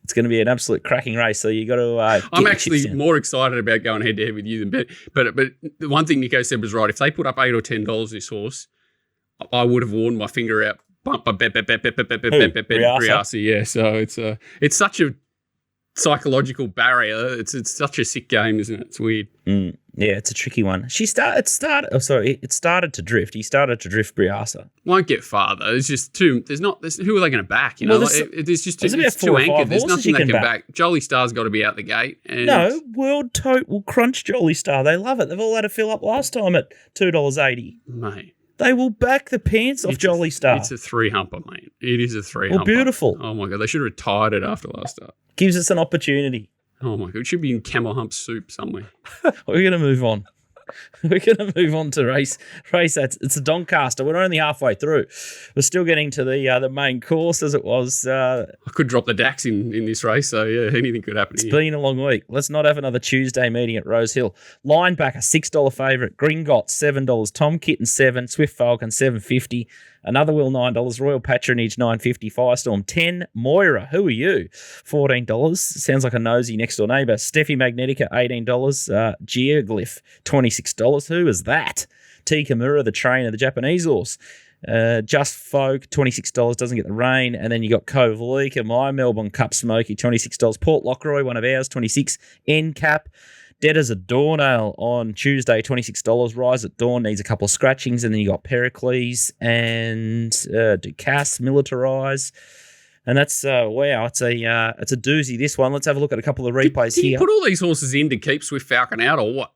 It's going to be an absolute cracking race. So you got to. I'm actually more excited about going head to head with you than bet. But the one thing Nico said was right. If they put up $8 or $10 this horse, I would have worn my finger out. Briasa. Yeah. So it's such a psychological barrier. It's such a sick game, isn't it? It's weird. Yeah, it's a tricky one. It started to drift. He started to drift Briasa. Won't get far though. It's just too. Who are they going to back? You know, Well, there's just there's too about 4 or 5 anchored. There's horses nothing you they can can back. back. Jolly Star's got to be out the gate. And No, World Tote will crunch Jolly Star. They love it. They've all had to fill up last time at $2.80. mate, They will back the pants off Jolly Star. it's a 3-humper, mate. It is a 3-humper. Well, beautiful. Oh my god, they should have retired it after last start. Gives us an opportunity. Oh my god, it should be in camel hump soup somewhere. We're going to move on. We're going to move on to race. It's a Doncaster. We're only halfway through. We're still getting to the main course as it was. I could drop the DAX in this race, so yeah, anything could happen. It's been a long week. Let's not have another Tuesday meeting at Rose Hill. Linebacker, $6 favourite. Gringotts, $7. Tom Kitten, $7. Swift Falcon, $7.50. Another Will, $9. Royal Patronage, $9.50. Firestorm, $10. Moira, who are you? $14. Sounds like a nosy next door neighbour. Steffi Magnetica, $18. Geoglyph, $26. Who is that? T. Kimura, the trainer, the Japanese horse. Just Folk, $26, doesn't get the rain. And then you got Kovlika, my Melbourne Cup Smoky, $26. Port Lockroy, one of ours, $26. NCAP. Dead as a Doornail on Tuesday, $26. Rise at Dawn needs a couple of scratchings. And then you got Pericles and Ducasse, Militarize. And that's, wow, it's a doozy, this one. Let's have a look at a couple of replays did here. you put all these horses in to keep Swift Falcon out or what?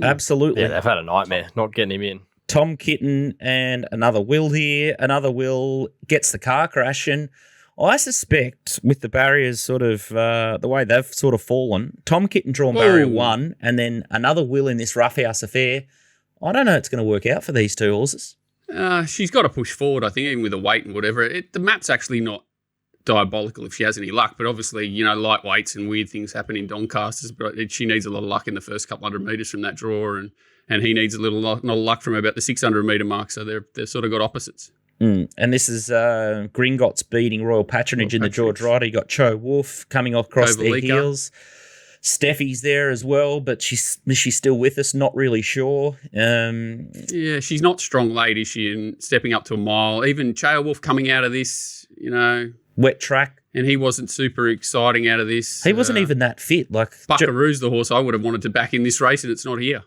Absolutely. Yeah, they've had a nightmare not getting him in. Tom Kitten and another Will here. Another Will gets the car crash. And I suspect with the barriers sort of the way they've sort of fallen, Tom Kitten drawn barrier 1 and then another Will in this roughhouse affair. I don't know it's going to work out for these two horses. She's got to push forward, I think, even with the weight and whatever. The map's actually not diabolical if she has any luck, but obviously, you know, light weights and weird things happen in Doncasters, but she needs a lot of luck in the first couple 100 metres from that draw, and he needs a little not luck from about the 600 metre mark, so they've sort of got opposites. And this is Gringotts beating Royal Patronage in the George Rider. You got Cho Wolf coming across their heels. Steffi's there as well, but she's still with us, not really sure. Yeah, she's not strong late, is she, in stepping up to a mile. Even Cho Wolf coming out of this, you know. Wet track. And he wasn't super exciting out of this. He wasn't even that fit. Like Buckaroo's the horse I would have wanted to back in this race, and it's not here.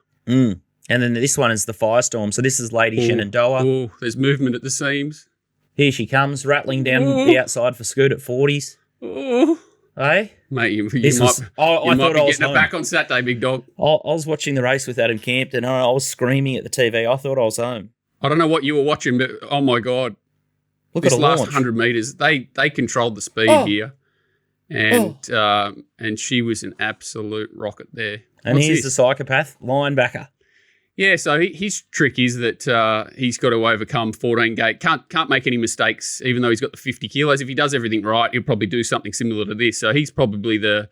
And then this one is the Firestorm. So this is Lady Shenandoah. Oh, there's movement at the seams. Here she comes, rattling down the outside for Scoot at 40s. Oh. Hey? Mate, you might be getting it back on Saturday, big dog. I was watching the race with Adam Campton. I was screaming at the TV. I thought I was home. I don't know what you were watching, but oh my God. Look this at last launch. 100 metres, they controlled the speed here. And she was an absolute rocket there. And here's the psychopath, linebacker. Yeah, so his trick is that he's got to overcome 14 gate. Can't make any mistakes, even though he's got the 50 kilos. If he does everything right, he'll probably do something similar to this. So he's probably the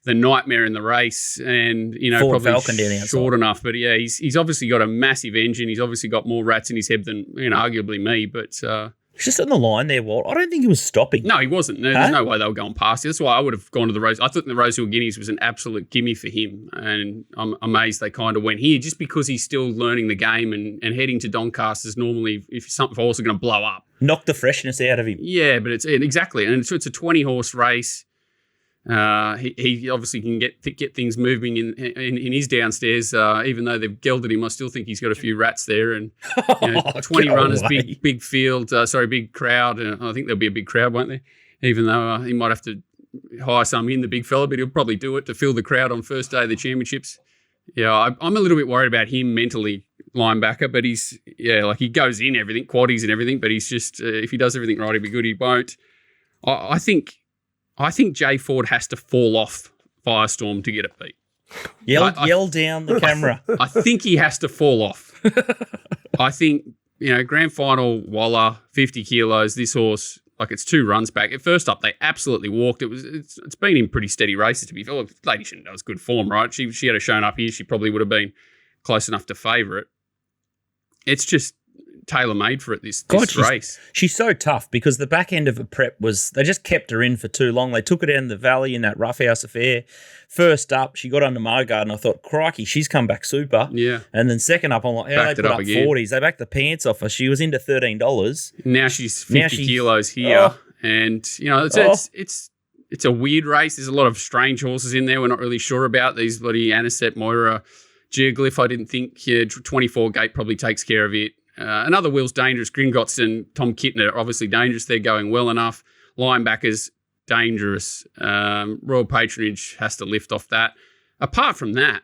nightmare in the race, and you know, Ford probably Falcon down outside. Short enough. But yeah, he's obviously got a massive engine. He's obviously got more rats in his head than arguably me. But He's just on the line there, Walt. I don't think he was stopping. no, he wasn't. There's no way they were going past. That's why I would have gone to the Rose. I thought the Rosehill Guineas was an absolute gimme for him, and I'm amazed they kind of went here just because he's still learning the game and heading to Doncasters. Normally, if something horse are going to blow up, knock the freshness out of him. Yeah, but it's exactly, and it's a 20 horse race. He obviously can get things moving in his downstairs. Even though they've gelded him, I still think he's got a few rats there. And 20 runners, big field, big crowd. I think there'll be a big crowd, won't there? Even though he might have to hire some in, the big fella, but he'll probably do it to fill the crowd on first day of the championships. Yeah, I'm a little bit worried about him mentally, linebacker, but he goes in everything, quaddies and everything, but he's just if he does everything right, he'll be good. He won't. I think Jay Ford has to fall off Firestorm to get it beat. Yell down the camera. I think he has to fall off. I think, grand final, Waller, 50 kilos, this horse, like it's 2 runs back. At first up, they absolutely walked. It's been in pretty steady races, to be fair. Lady Shenandoah was good form, right? She had a shown up here, she probably would have been close enough to favourite. It's just tailor-made for it, this God, race. She's so tough because the back end of the prep they just kept her in for too long. They took her down the valley in that roughhouse affair. First up, she got under my guard and I thought, crikey, she's come back super. Yeah. And then second up, I'm like, Backed they it put up up again. 40s. They backed the pants off her. She was into $13. Now she's 50 kilos here. Oh. And, it's a weird race. There's a lot of strange horses in there we're not really sure about. These bloody Anisette, Moira, Geoglyph, I didn't think. 24 gate probably takes care of it. Another Will's dangerous. Gringotts and Tom Kitten are obviously dangerous. They're going well enough. Linebackers, dangerous. Royal Patronage has to lift off that. Apart from that,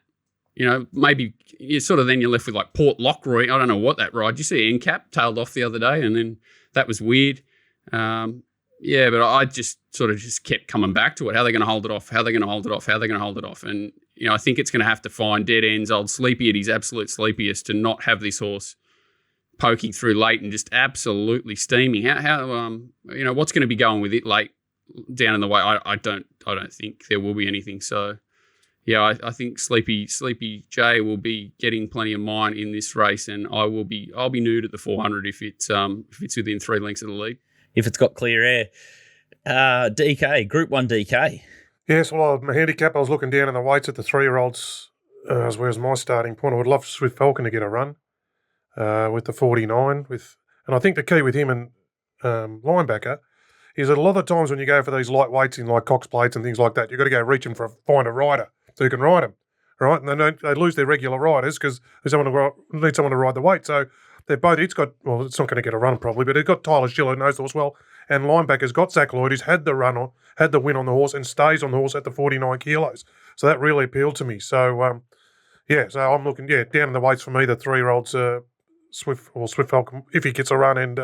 maybe you're left with like Port Lockroy. I don't know what that ride. Did you see Handicap tailed off the other day? And then that was weird. But I just kept coming back to it. How are they going to hold it off? How are they going to hold it off? How are they going to hold it off? And, I think it's going to have to find dead ends, old Sleepy at his absolute sleepiest to not have this horse poking through late and just absolutely steaming. How what's going to be going with it late down in the way? I don't think there will be anything. So, yeah, I think Sleepy J will be getting plenty of mine in this race, and I'll be nude at the 400 if it's within 3 lengths of the lead. If it's got clear air. DK, Group 1 DK. Yes, well, my handicap, I was looking down in the weights at the 3-year-olds as well as my starting point. I would love Swift Falcon to get a run with the 49. And I think the key with him and linebacker is that a lot of times when you go for these light weights in like Cox plates and things like that, you've got to go reaching find a rider so you can ride them, right? And they lose their regular riders because they need someone to ride the weight. So they're both. It's not going to get a run probably, but it's got Tyler Schiller who knows the horse well, and linebacker's got Zach Lloyd who's had the win on the horse and stays on the horse at the 49 kilos. So that really appealed to me. So so I'm looking down in the weights for me. The 3-year-olds Swift Falcon if he gets a run and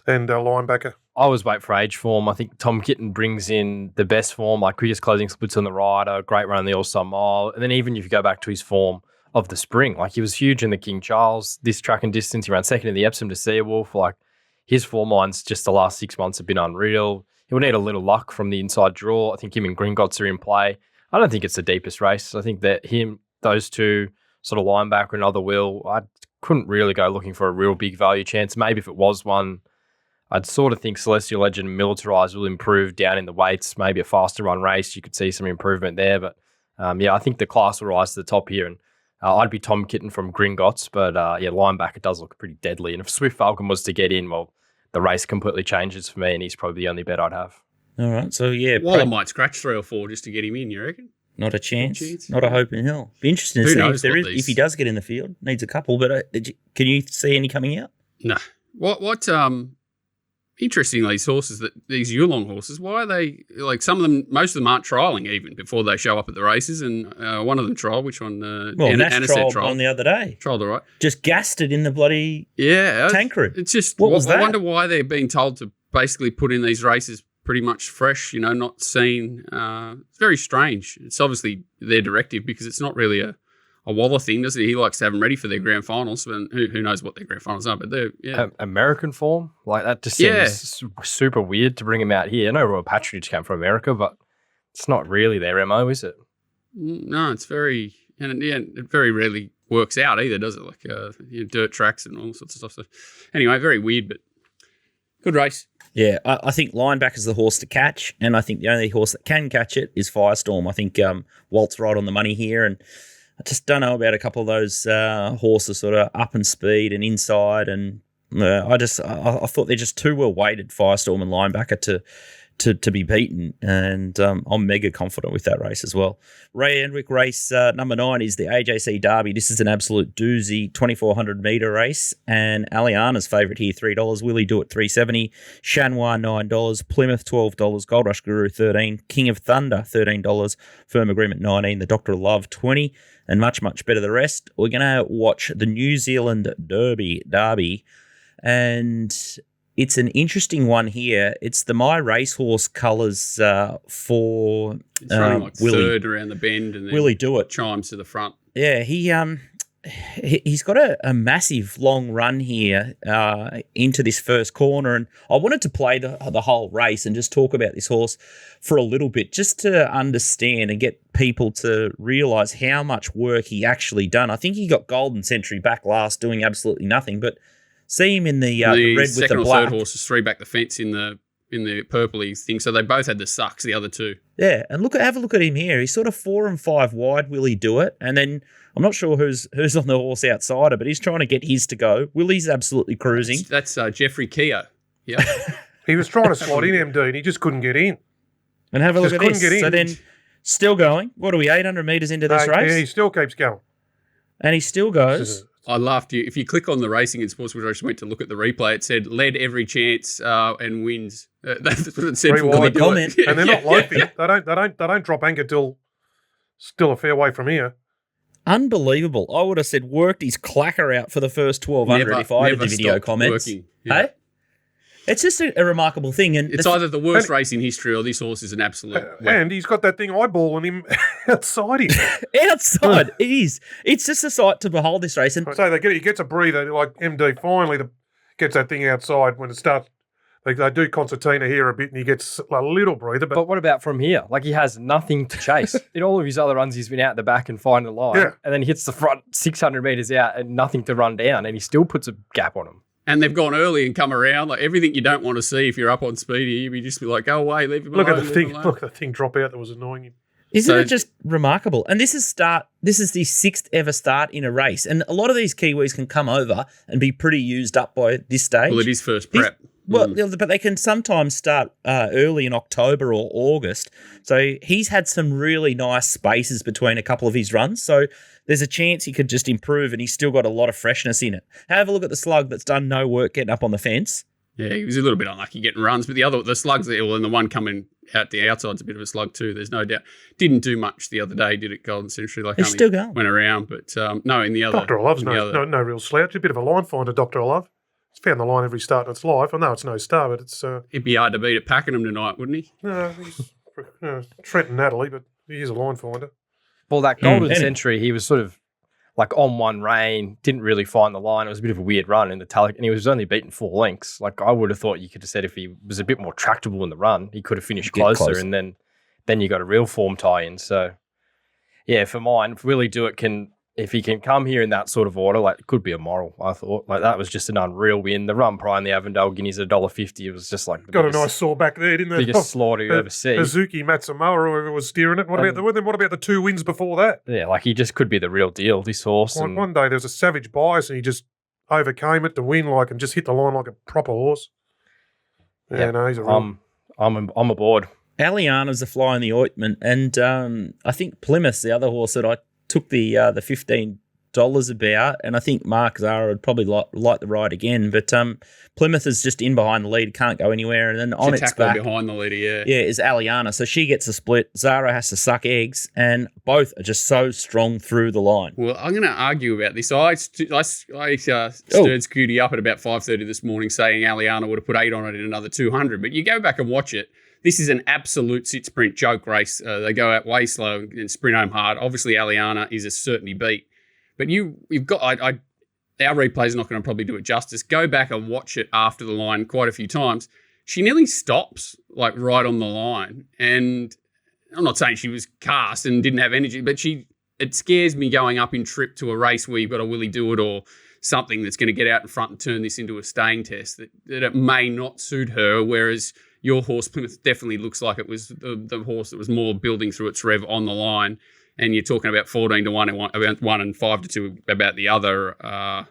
linebacker. I always wait for age form. I think Tom Kitten brings in the best form, like quickest closing splits on the rider, great run in the All-Star Mile, and then even if you go back to his form of the spring. Like he was huge in the King Charles, this track and distance. He ran second in the Epsom to Seawolf. Like his form lines just the last 6 months have been unreal. He'll need a little luck from the inside draw. I think him and Gringotts are in play. I don't think it's the deepest race. I think that those two sort of linebacker and other Will, I couldn't really go looking for a real big value chance. Maybe if it was one, I'd sort of think Celestial Legend and Militarized will improve down in the weights. Maybe a faster run race. You could see some improvement there. But I think the class will rise to the top here. And I'd be Tom Kitten from Gringotts, but linebacker does look pretty deadly. And if Swift Falcon was to get in, well, the race completely changes for me, and he's probably the only bet I'd have. All right, so yeah. Waller might scratch 3 or 4 just to get him in, you reckon? Not a chance. Not a hope in hell. Be interesting to see if he does get in the field. Needs a couple, but can you see any coming out? No. What interestingly, these horses, these Yulong horses, why are they, like some of them, most of them aren't trialling even before they show up at the races, and one of them trialled, which one? Nash trialled on the other day. Trialled all right. Just gassed it in the bloody tank room. It's just, what was that? I wonder why they're being told to basically put in these races pretty much fresh, not seen. It's very strange. It's obviously their directive because it's not really a Waller thing, does it? He likes to have them ready for their grand finals, and who knows what their grand finals are, but they're, American form? Like that just seems super weird to bring him out here. I know Royal Patronage came from America, but it's not really their MO, is it? No, it's very, it very rarely works out either, does it? Like dirt tracks and all sorts of stuff. So anyway, very weird, but good race. Yeah, I think Linebacker's the horse to catch, and I think the only horse that can catch it is Firestorm. I think Walt's right on the money here, and I just don't know about a couple of those horses sort of up in speed and inside, and I thought they're just too well weighted, Firestorm and Linebacker, to be beaten, and I'm mega confident with that race as well. Randwick race number 9 is the AJC Derby. This is an absolute doozy, 2,400 metre race, and Aliana's favourite here, $3, Willie Do It $3.70, Shanwa $9, Plymouth $12, Gold Rush Guru $13, King of Thunder $13, Firm Agreement $19, the Doctor of Love $20, and much, much better the rest. We're going to watch the New Zealand Derby, and it's an interesting one here. It's the My Racehorse colours for it's running like Willie. Third around the bend, and then Willie Do It chimes to the front. Yeah, he's got a massive long run here into this first corner, and I wanted to play the whole race and just talk about this horse for a little bit, just to understand and get people to realise how much work he actually done. I think he got Golden Century back last doing absolutely nothing, but See him in the red with the second or black. third horse is 3 back the fence in the purpley thing. So they both had the sucks, the other two. Yeah, and have a look at him here. He's sort of 4 and 5 wide. Will he do it? And then I'm not sure who's on the horse outsider, but he's trying to get his to go. Willie's absolutely cruising. That's Jeffrey Keogh. Yeah. He was trying to slot in MD and he just couldn't get in. And have a look Just at couldn't this. get in. So then, still going. What are we, 800 metres into this race? Yeah, he still keeps going. And he still goes. I laughed. If you click on the Racing and Sports, which I just went to look at the replay, it said led every chance and wins. That's what it said. Very wide. Comment. And they're not loafing. They don't drop anchor till still a fair way from here. Unbelievable. I would have said worked his clacker out for the first 1200 if I had the video comments. Working. Yeah. Hey? It's just a remarkable thing. And it's either the worst race in history or this horse is an absolute and he's got that thing eyeballing him outside him. Outside, it is. It's just a sight to behold this race. And So he gets a breather, like MD finally gets that thing outside when it starts. They do concertina here a bit and he gets a little breather. But what about from here? Like, he has nothing to chase. In all of his other runs, he's been out the back and find the line. Yeah. And then he hits the front 600 metres out and nothing to run down. And he still puts a gap on him. And they've gone early and come around. Like, everything you don't want to see if you're up on speedy, you'd just be like, go away, leave him alone. Look at the thing drop out that was annoying him. Isn't it just remarkable? And this is the 6th ever start in a race. And a lot of these Kiwis can come over and be pretty used up by this stage. Well, it is first prep. But they can sometimes start early in October or August. So he's had some really nice spaces between a couple of his runs. So there's a chance he could just improve and he's still got a lot of freshness in it. Have a look at the slug that's done no work getting up on the fence. Yeah, he was a little bit unlucky getting runs, but the slugs, and the one coming out the outside's a bit of a slug too. There's no doubt. Didn't do much the other day, did it? Golden Century, He's still going. Went around, but no, in the other. Dr. Love's no real slouch. A bit of a line finder, Dr. Love. He's found the line every start in its life. I know it's no star, but it's. It'd be hard to beat at Pakenham tonight, wouldn't he? No, he's Trent and Natalie, but he is a line finder. Well, that Golden Century, he was sort of like on one rein, didn't really find the line. It was a bit of a weird run in the Talc, and he was only beaten 4 lengths. Like, I would have thought you could have said if he was a bit more tractable in the run, he could have finished closer. And then you got a real form tie-in. So, yeah, for mine, if Willie Dewitt if he can come here in that sort of order, like, it could be a moral, I thought. Like, that was just an unreal win. The run prior in the Avondale Guineas at $1.50, it was just like the got a nice saw back there, didn't they? Biggest slaughter you ever see. Hazuki Matsumoa, or whoever was steering it. What about the 2 wins before that? Yeah, like, he just could be the real deal, this horse. One day there was a savage bias and he just overcame it to win, like, and just hit the line like a proper horse. Yeah, no, he's a real... I'm aboard. Aliana's a fly in the ointment, and I think Plymouth's the other horse that I took the $15 about, and I think Mark Zara would probably like the ride again, but Plymouth is just in behind the lead, can't go anywhere, and then on its back behind the leader, is Aliana, so she gets a split. Zara has to suck eggs, and both are just so strong through the line. Well, I'm going to argue about this. I stirred Scooty up at about 5:30 this morning saying Aliana would have put 8 on it in another 200, but you go back and watch it. This is an absolute sit sprint joke race. They go out way slow and sprint home hard. Obviously, Aliana is a certainty beat. But you've got our replay is not going to probably do it justice. Go back and watch it after the line quite a few times. She nearly stops like right on the line. And I'm not saying she was cast and didn't have energy, but it scares me going up in trip to a race where you've got a Willie Dewitt or something that's going to get out in front and turn this into a staying test, that it may not suit her, whereas your horse, Plymouth, definitely looks like it was the horse that was more building through its rev on the line. And you're talking about 14 to 1 about one and 5 to 2 about the other.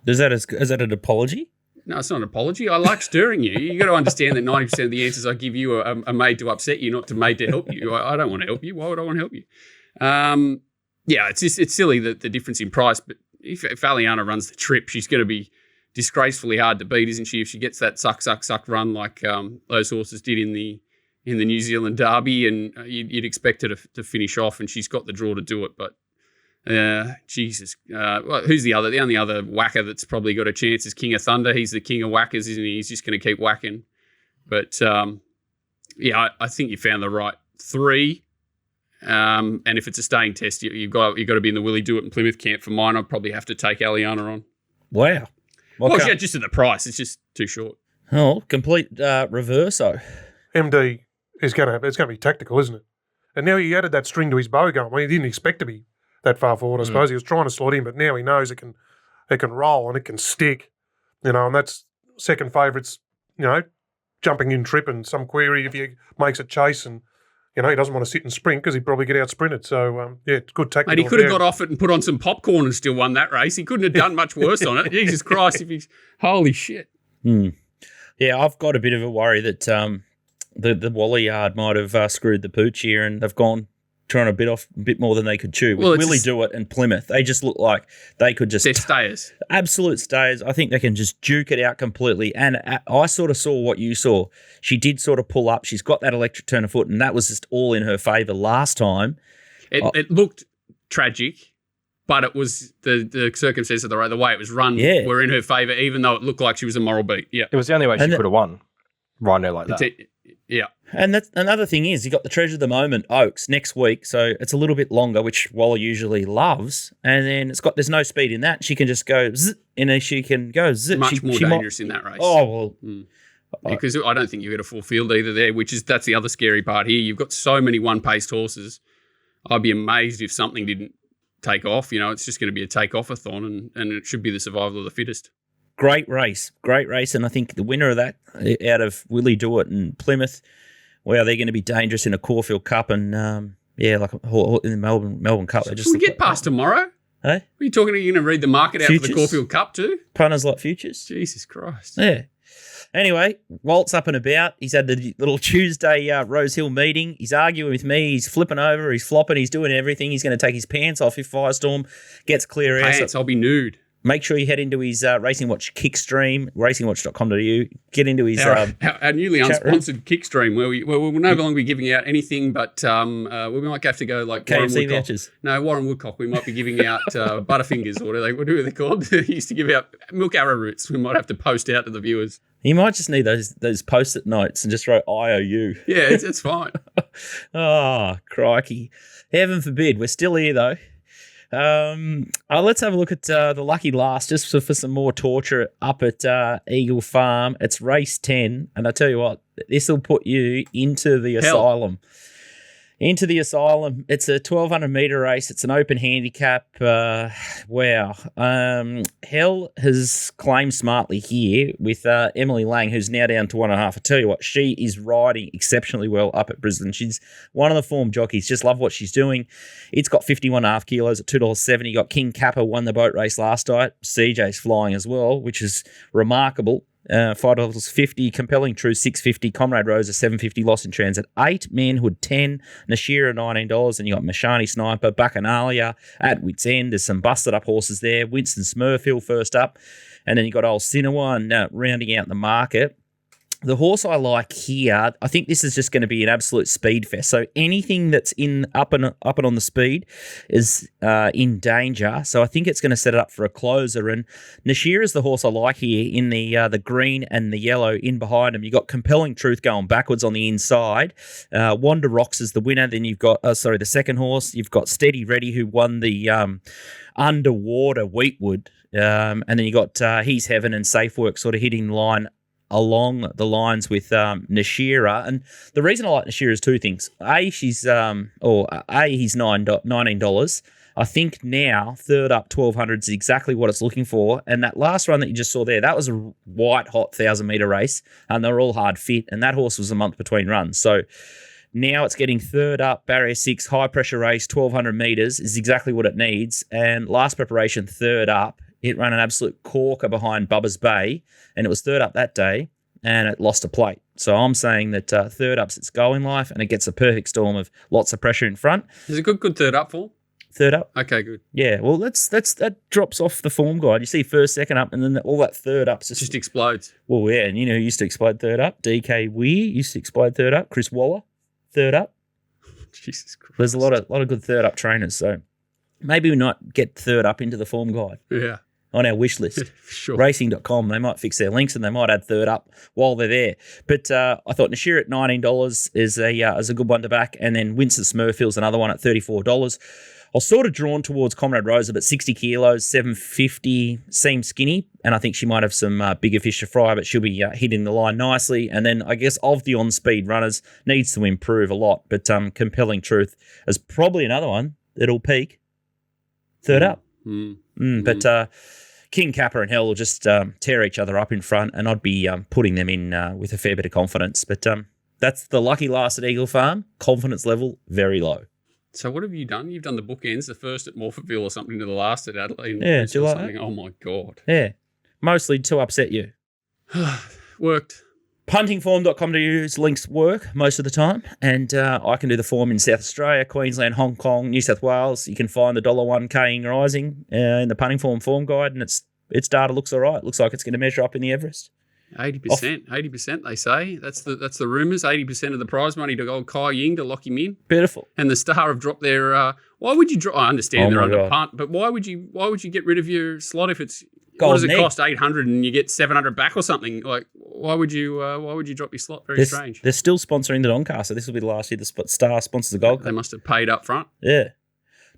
Is that an apology? No, it's not an apology. I like stirring you. You got to understand that 90% of the answers I give you are made to upset you, not made to help you. I don't want to help you. Why would I want to help you? It's silly the difference in price. But if Aliana runs the trip, she's going to be disgracefully hard to beat, isn't she? If she gets that suck run like those horses did in the New Zealand Derby, and you'd expect her to finish off, and she's got the draw to do it. But Jesus, who's the other? The only other whacker that's probably got a chance is King of Thunder. He's the king of whackers, isn't he? He's just going to keep whacking. But I think you found the right 3. And if it's a staying test, you've got to be in the Willie Dewitt and Plymouth camp. For mine, I'd probably have to take Aliana on. Wow. Just at the price, it's just too short. Oh, complete reverso. MD is going to be tactical, isn't it? And now he added that string to his bow going. Well, he didn't expect to be that far forward, I suppose. He was trying to slot in, but now he knows it can roll and it can stick, and that's second favourites, jumping in trip and some query if he makes a chase and, he doesn't want to sit and sprint because he'd probably get out sprinted. So, it's good tactical. And he could have got off it and put on some popcorn and still won that race. He couldn't have done much worse on it. Jesus Christ, holy shit. Yeah, I've got a bit of a worry that the Wally yard might have screwed the pooch here, and they've gone trying to bit off a bit more than they could chew. With Willie Do It and Plymouth, they just look like they could just... They're stayers. Absolute stayers. I think they can just juke it out completely. And I sort of saw what you saw. She did sort of pull up. She's got that electric turn of foot, and that was just all in her favour last time. It looked tragic, but it was the circumstances of the way it was run were in her favour, even though it looked like she was a moral beat. Yeah, it was the only way she could have won. Right now, like that. Yeah. And that's another thing is you got the treasure of the moment Oaks next week, so it's a little bit longer, which Waller usually loves. And then there's no speed in that. She can just go zzz, and she can go zzz. Much more dangerous in that race. Oh well, because I don't think you get a full field either there. That's the other scary part here. You've got so many one-paced horses. I'd be amazed if something didn't take off. It's just going to be a take-off-a-thon, and it should be the survival of the fittest. Great race, and I think the winner of that out of Willie Do It and Plymouth. Wow, they're going to be dangerous in a Caulfield Cup and, like in the Melbourne Cup. Should we get past tomorrow? Hey? Are you talking? Are you going to read the market out for the Caulfield Cup too? Punters like futures. Jesus Christ. Yeah. Anyway, Walt's up and about. He's had the little Tuesday Rose Hill meeting. He's arguing with me. He's flipping over. He's flopping. He's doing everything. He's going to take his pants off if Firestorm gets clear air. Pants, I'll be nude. Make sure you head into his Racing Watch Kickstream, racingwatch.com.au. Get into his our newly unsponsored Kickstream, where we'll no longer be giving out anything, but we might have to go like KFC vouchers. No, Warren Woodcock. We might be giving out Butterfingers, or what are they called? They used to give out milk arrowroots. We might have to post out to the viewers. You might just need those post-it notes and just write IOU. Yeah, it's fine. Oh, crikey. Heaven forbid. We're still here, though. Let's have a look at the lucky last just for some more torture up at Eagle Farm. It's race 10, and I tell you what, this will put you into the asylum. Into the asylum. It's a 1,200 metre race. It's an open handicap. Wow. Hell has claimed smartly here with Emily Lang, who's now down to 1.5. I tell you what, she is riding exceptionally well up at Brisbane. She's one of the form jockeys. Just love what she's doing. It's got 51.5 kilos at $2.70. Got King Kappa, won the boat race last night. CJ's flying as well, which is remarkable. $5.50, Compelling Truth $6.50, Comrade Rose $7.50, Lost in Transit 8, Manhood 10, Nashira $19, and you got Mashani Sniper, Bacchanalia at Wits End. There's some busted up horses there. Winston Smurfield first up, and then you got Old Cinnamon rounding out the market. The horse I like here, I think this is just going to be an absolute speed fest. So anything that's up and on the speed is in danger. So I think it's going to set it up for a closer. And Nashir is the horse I like here in the green and the yellow in behind him. You got Compelling Truth going backwards on the inside. Wanda Rocks is the winner. Then you've got the second horse. You've got Steady Ready, who won the Underwater Wheatwood, and then you got He's Heaven and Safe Work sort of hitting the line along the lines with Nashira. And the reason I like Nashira is two things. He's $19. I think now third up 1,200 is exactly what it's looking for. And that last run that you just saw there, that was a white hot 1,000 metre race, and they were all hard fit. And that horse was a month between runs. So now it's getting third up, barrier 6, high pressure race, 1,200 metres is exactly what it needs. And last preparation, third up. It ran an absolute corker behind Bubba's Bay, and it was third up that day, and it lost a plate. So I'm saying that third up's its going life, and it gets a perfect storm of lots of pressure in front. Is it good third up for? Third up. Okay, good. Yeah, well, that drops off the form guide. You see first, second up, and then all that third up just explodes. Well, yeah, and you know who used to explode third up? DK Weir used to explode third up. Chris Waller, third up. Jesus Christ. There's a lot of good third up trainers, so maybe we not get third up into the form guide. Yeah. On our wish list. Sure. Racing.com, they might fix their links and they might add third up while they're there. But I thought Nashir at $19 is a good one to back, and then Winston Smurfield's another one at $34. I was sort of drawn towards Comrade Rosa, but 60 kilos, $7.50, seems skinny, and I think she might have some bigger fish to fry, but she'll be hitting the line nicely. And then I guess of the on-speed runners, needs to improve a lot, but Compelling Truth is probably another one that'll peak third up. But King, Kappa, and Hell will just tear each other up in front, and I'd be putting them in with a fair bit of confidence. But that's the lucky last at Eagle Farm. Confidence level very low. So what have you done? You've done the bookends, the first at Morphettville or something to the last at Adelaide. Yeah, do you like something. Oh my God. Yeah, mostly to upset you. Worked. Puntingform.com.au's links work most of the time, and I can do the form in South Australia, Queensland, Hong Kong, New South Wales. You can find the $1K rising in the Punting form guide, and its data looks all right. Looks like it's going to measure up in the Everest. 80%, they say. That's the rumours. 80% of the prize money to old Kai Ying to lock him in. Beautiful. And the Star have dropped their. Why would you drop? I understand they're my under God. punt, but why would you get rid of your slot if it's Golden what does it egg. cost? 800 and you get 700 back or something. Like why would you drop your slot? Very strange. They're still sponsoring the Doncaster. This will be the last year the Star sponsors the Gold They Cup. must have paid up front. Yeah.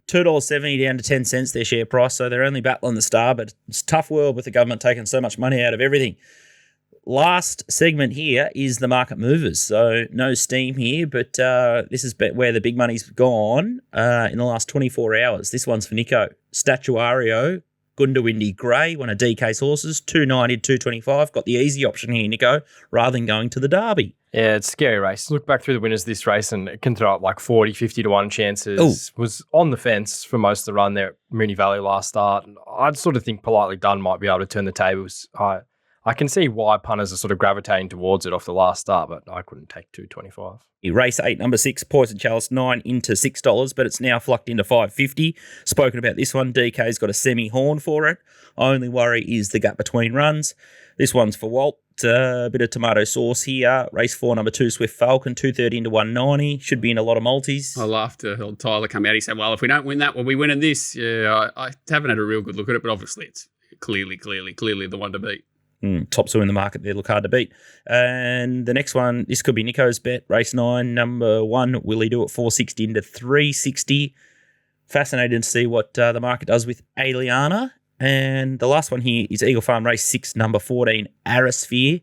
$2.70 down to 10 cents their share price, so they're only battling the Star, but it's a tough world with the government taking so much money out of everything. Last segment here is the market movers, so no steam here, but this is where the big money's gone in the last 24 hours. This one's for Nico. Statuario, Gundawindi Grey, one of DK's horses, 290 to 225. Got the easy option here, Nico, rather than going to the Derby. Yeah, it's a scary race. Look back through the winners of this race and it can throw up like 40, 50 to 1 chances. Ooh. Was on the fence for most of the run there at Moonee Valley last start. And I'd sort of think Politely Done might be able to turn the tables. I can see why punters are sort of gravitating towards it off the last start, but I couldn't take 225. Race 8, number 6, Poison Chalice, 9 into $6, but it's now flucked into $5.50. Spoken about this one. DK's got a semi-horn for it. Only worry is the gap between runs. This one's for Walt. A bit of tomato sauce here. Race 4, number 2, Swift Falcon, 230 into 190. Should be in a lot of multis. I laughed to heard Tyler come out. He said, well, if we don't win that, we'll be winning this. Yeah, I haven't had a real good look at it, but obviously it's clearly the one to beat. Top 2 in the market there look hard to beat. And the next one, this could be Nico's bet. Race 9, number 1, will he do it 460 into 360? Fascinated to see what the market does with Aliana. And the last one here is Eagle Farm Race 6, number 14, Arisphere,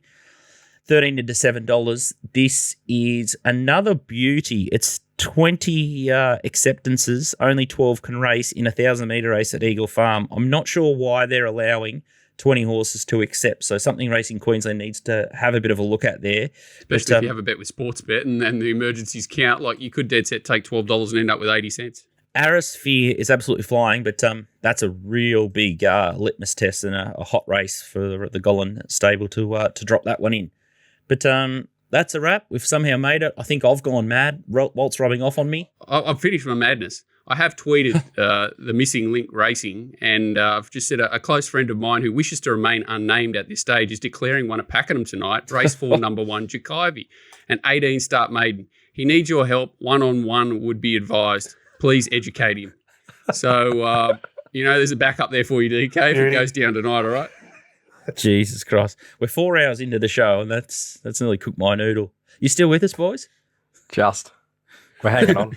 13 into $7. This is another beauty. It's 20 acceptances. Only 12 can race in a 1,000-metre race at Eagle Farm. I'm not sure why they're allowing 20 horses to accept. So something Racing Queensland needs to have a bit of a look at there. Especially if you have a bet with Sportsbet and the emergencies count. Like you could dead set take $12 and end up with 80 cents. Arisphere is absolutely flying, but that's a real big litmus test and a hot race for the Gollan stable to drop that one in. But that's a wrap. We've somehow made it. I think I've gone mad. Walt's rubbing off on me. I've finished my madness. I have tweeted the Missing Link Racing, and I've just said a close friend of mine who wishes to remain unnamed at this stage is declaring one at Pakenham tonight, race 4, number 1, Jacivey, an 18-start maiden. He needs your help. One-on-one would be advised. Please educate him. So, there's a backup there for you, DK, if it goes down tonight, all right? Jesus Christ. We're 4 hours into the show, and that's nearly cooked my noodle. You still with us, boys? Just. We're hanging on.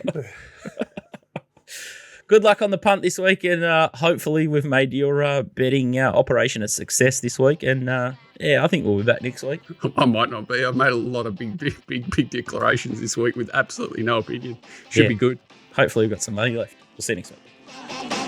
Good luck on the punt this week, and hopefully we've made your betting operation a success this week. And I think we'll be back next week. I might not be. I've made a lot of big declarations this week with absolutely no opinion. Should be good. Hopefully we've got some money left. We'll see you next week.